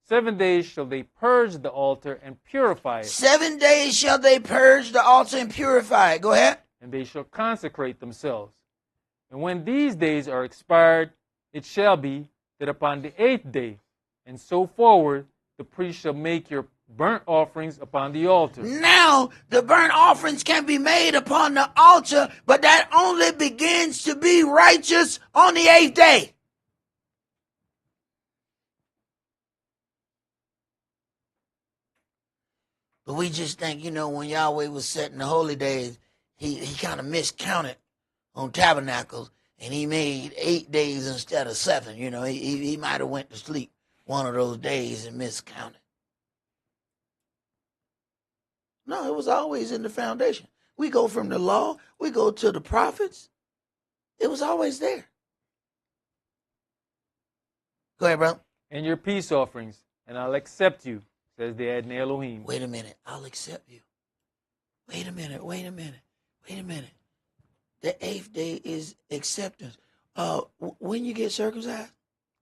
7 days shall they purge the altar and purify it. 7 days shall they purge the altar and purify it. Go ahead. And they shall consecrate themselves. And when these days are expired, it shall be that upon the 8th day, and so forward, the priest shall make your burnt offerings upon the altar. Now, the burnt offerings can be made upon the altar, but that only begins to be righteous on the 8th day. But we just think, when Yahweh was setting the holy days, he kind of miscounted on Tabernacles, and he made 8 days instead of 7. He might have went to sleep one of those days and miscounted. No, it was always in the foundation. We go from the law, we go to the prophets. It was always there. Go ahead, bro. And your peace offerings, and I'll accept you, says the Adonai Elohim. Wait a minute, I'll accept you. Wait a minute. The 8th day is acceptance. When you get circumcised?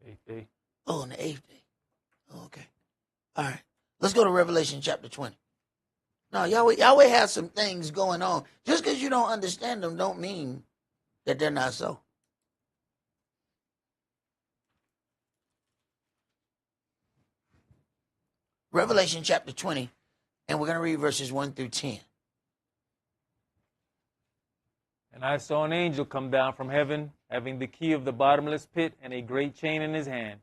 8th day. Oh, on the 8th day. Oh, okay. All right. Let's go to Revelation chapter 20. No, Yahweh has some things going on. Just because you don't understand them don't mean that they're not so. Revelation chapter 20, and we're going to read verses 1 through 10. And I saw an angel come down from heaven, having the key of the bottomless pit and a great chain in his hand.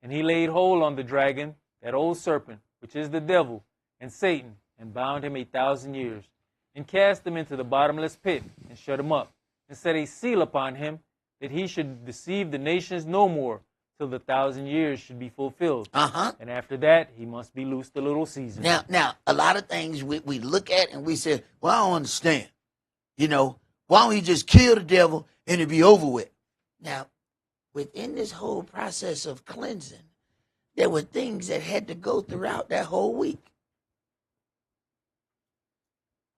And he laid hold on the dragon, that old serpent, which is the devil, and Satan, and bound him 1,000 years, and cast him into the bottomless pit, and shut him up, and set a seal upon him, that he should deceive the nations no more, till the 1,000 years should be fulfilled. And after that, he must be loosed a little season. Now, a lot of things we look at and we say, well, I don't understand. Why don't he just kill the devil and it be over with? Now, within this whole process of cleansing, there were things that had to go throughout that whole week.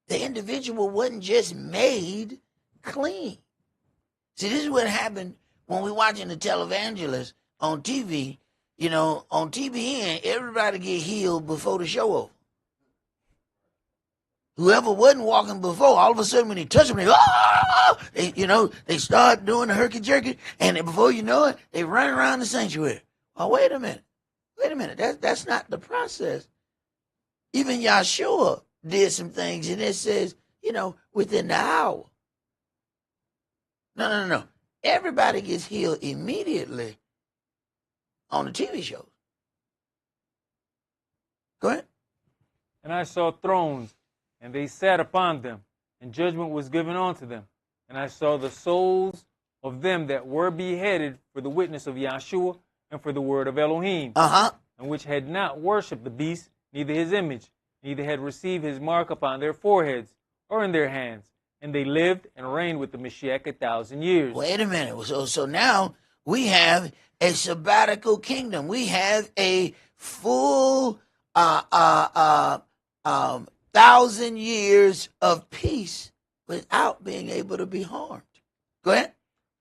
The individual wasn't just made clean. See, this is what happened when we're watching the televangelists on TV. On TBN, everybody get healed before the show over. Whoever wasn't walking before, all of a sudden when they touch them, they start doing the herky-jerky, and before you know it, they run around the sanctuary. Oh, wait a minute. That's not the process. Even Yahshua did some things, and it says, within the hour. No. Everybody gets healed immediately on the TV shows. Go ahead. And I saw thrones, and they sat upon them, and judgment was given unto them. And I saw the souls of them that were beheaded for the witness of Yahshua and for the word of Elohim, and which had not worshipped the beast, neither his image, neither had received his mark upon their foreheads or in their hands. And they lived and reigned with the Mashiach 1,000 years. Wait a minute. So now we have a sabbatical kingdom. We have a full 1,000 years of peace without being able to be harmed. Go ahead.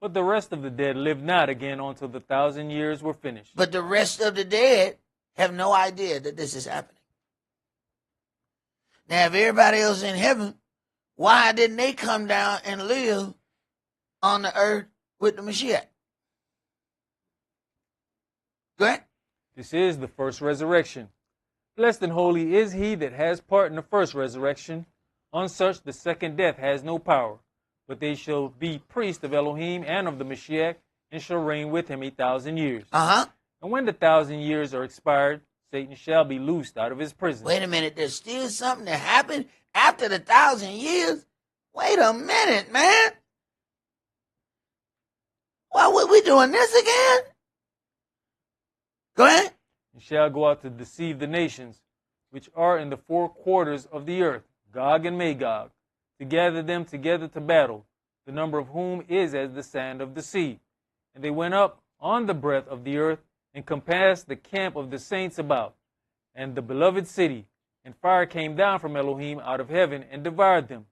But the rest of the dead lived not again until the 1,000 years were finished. But the rest of the dead have no idea that this is happening. Now, if everybody else in heaven, why didn't they come down and live on the earth with the Mashiach? Go ahead. This is the first resurrection. Blessed and holy is he that has part in the first resurrection. On such the second death has no power, but they shall be priests of Elohim and of the Mashiach, and shall reign with him 1,000 years. Uh-huh. And when the 1,000 years are expired, Satan shall be loosed out of his prison. Wait a minute. There's still something that happened after the 1,000 years? Wait a minute, man. Why were we doing this again? Go ahead. And shall go out to deceive the nations, which are in the four quarters of the earth, Gog and Magog, to gather them together to battle, the number of whom is as the sand of the sea. And they went up on the breadth of the earth, and compassed the camp of the saints about, and the beloved city. And fire came down from Elohim out of heaven, and devoured them.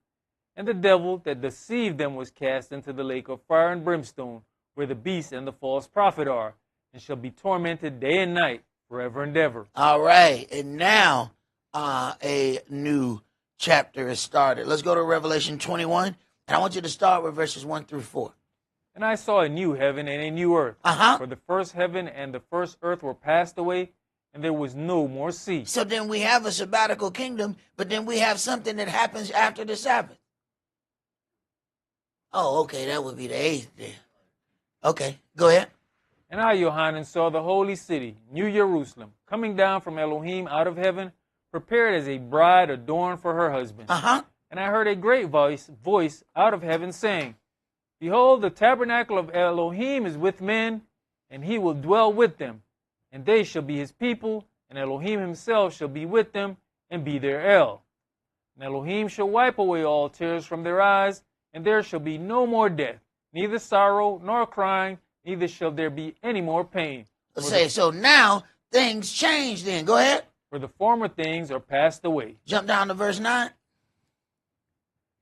And the devil that deceived them was cast into the lake of fire and brimstone, where the beast and the false prophet are, and shall be tormented day and night forever and ever. All right. And now a new chapter is started. Let's go to Revelation 21. And I want you to start with verses 1 through 4. And I saw a new heaven and a new earth. Uh-huh. For the first heaven and the first earth were passed away, and there was no more sea. So then we have a sabbatical kingdom, but then we have something that happens after the Sabbath. Oh, okay. That would be the 8th then. Okay. Go ahead. And I, Yohanan, saw the holy city, New Jerusalem, coming down from Elohim out of heaven, prepared as a bride adorned for her husband. Uh-huh. And I heard a great voice out of heaven saying, Behold, the tabernacle of Elohim is with men, and he will dwell with them. And they shall be his people, and Elohim himself shall be with them, and be their El. And Elohim shall wipe away all tears from their eyes, and there shall be no more death, neither sorrow nor crying, neither shall there be any more pain. So now things change then. Go ahead. For the former things are passed away. Jump down to verse 9.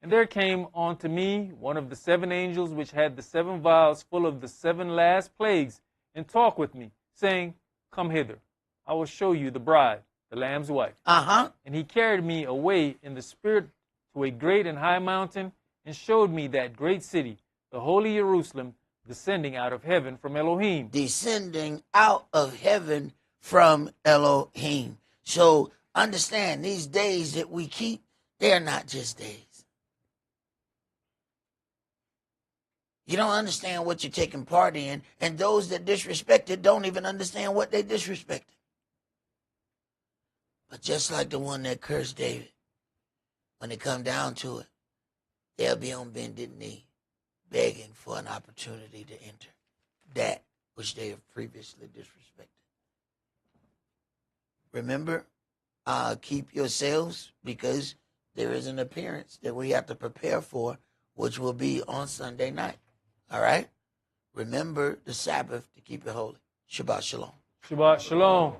And there came unto me one of the 7 angels which had the 7 vials full of the 7 last plagues, and talked with me, saying, Come hither, I will show you the bride, the Lamb's wife. Uh-huh. And he carried me away in the spirit to a great and high mountain, and showed me that great city, the holy Jerusalem, descending out of heaven from Elohim. Descending out of heaven from Elohim. So understand, these days that we keep, they're not just days. You don't understand what you're taking part in, and those that disrespect it don't even understand what they disrespected. But just like the one that cursed David, when it come down to it, they'll be on bended knee, begging for an opportunity to enter that which they have previously disrespected. Remember, keep yourselves, because there is an appearance that we have to prepare for, which will be on Sunday night. All right? Remember the Sabbath to keep it holy. Shabbat shalom. Shabbat shalom.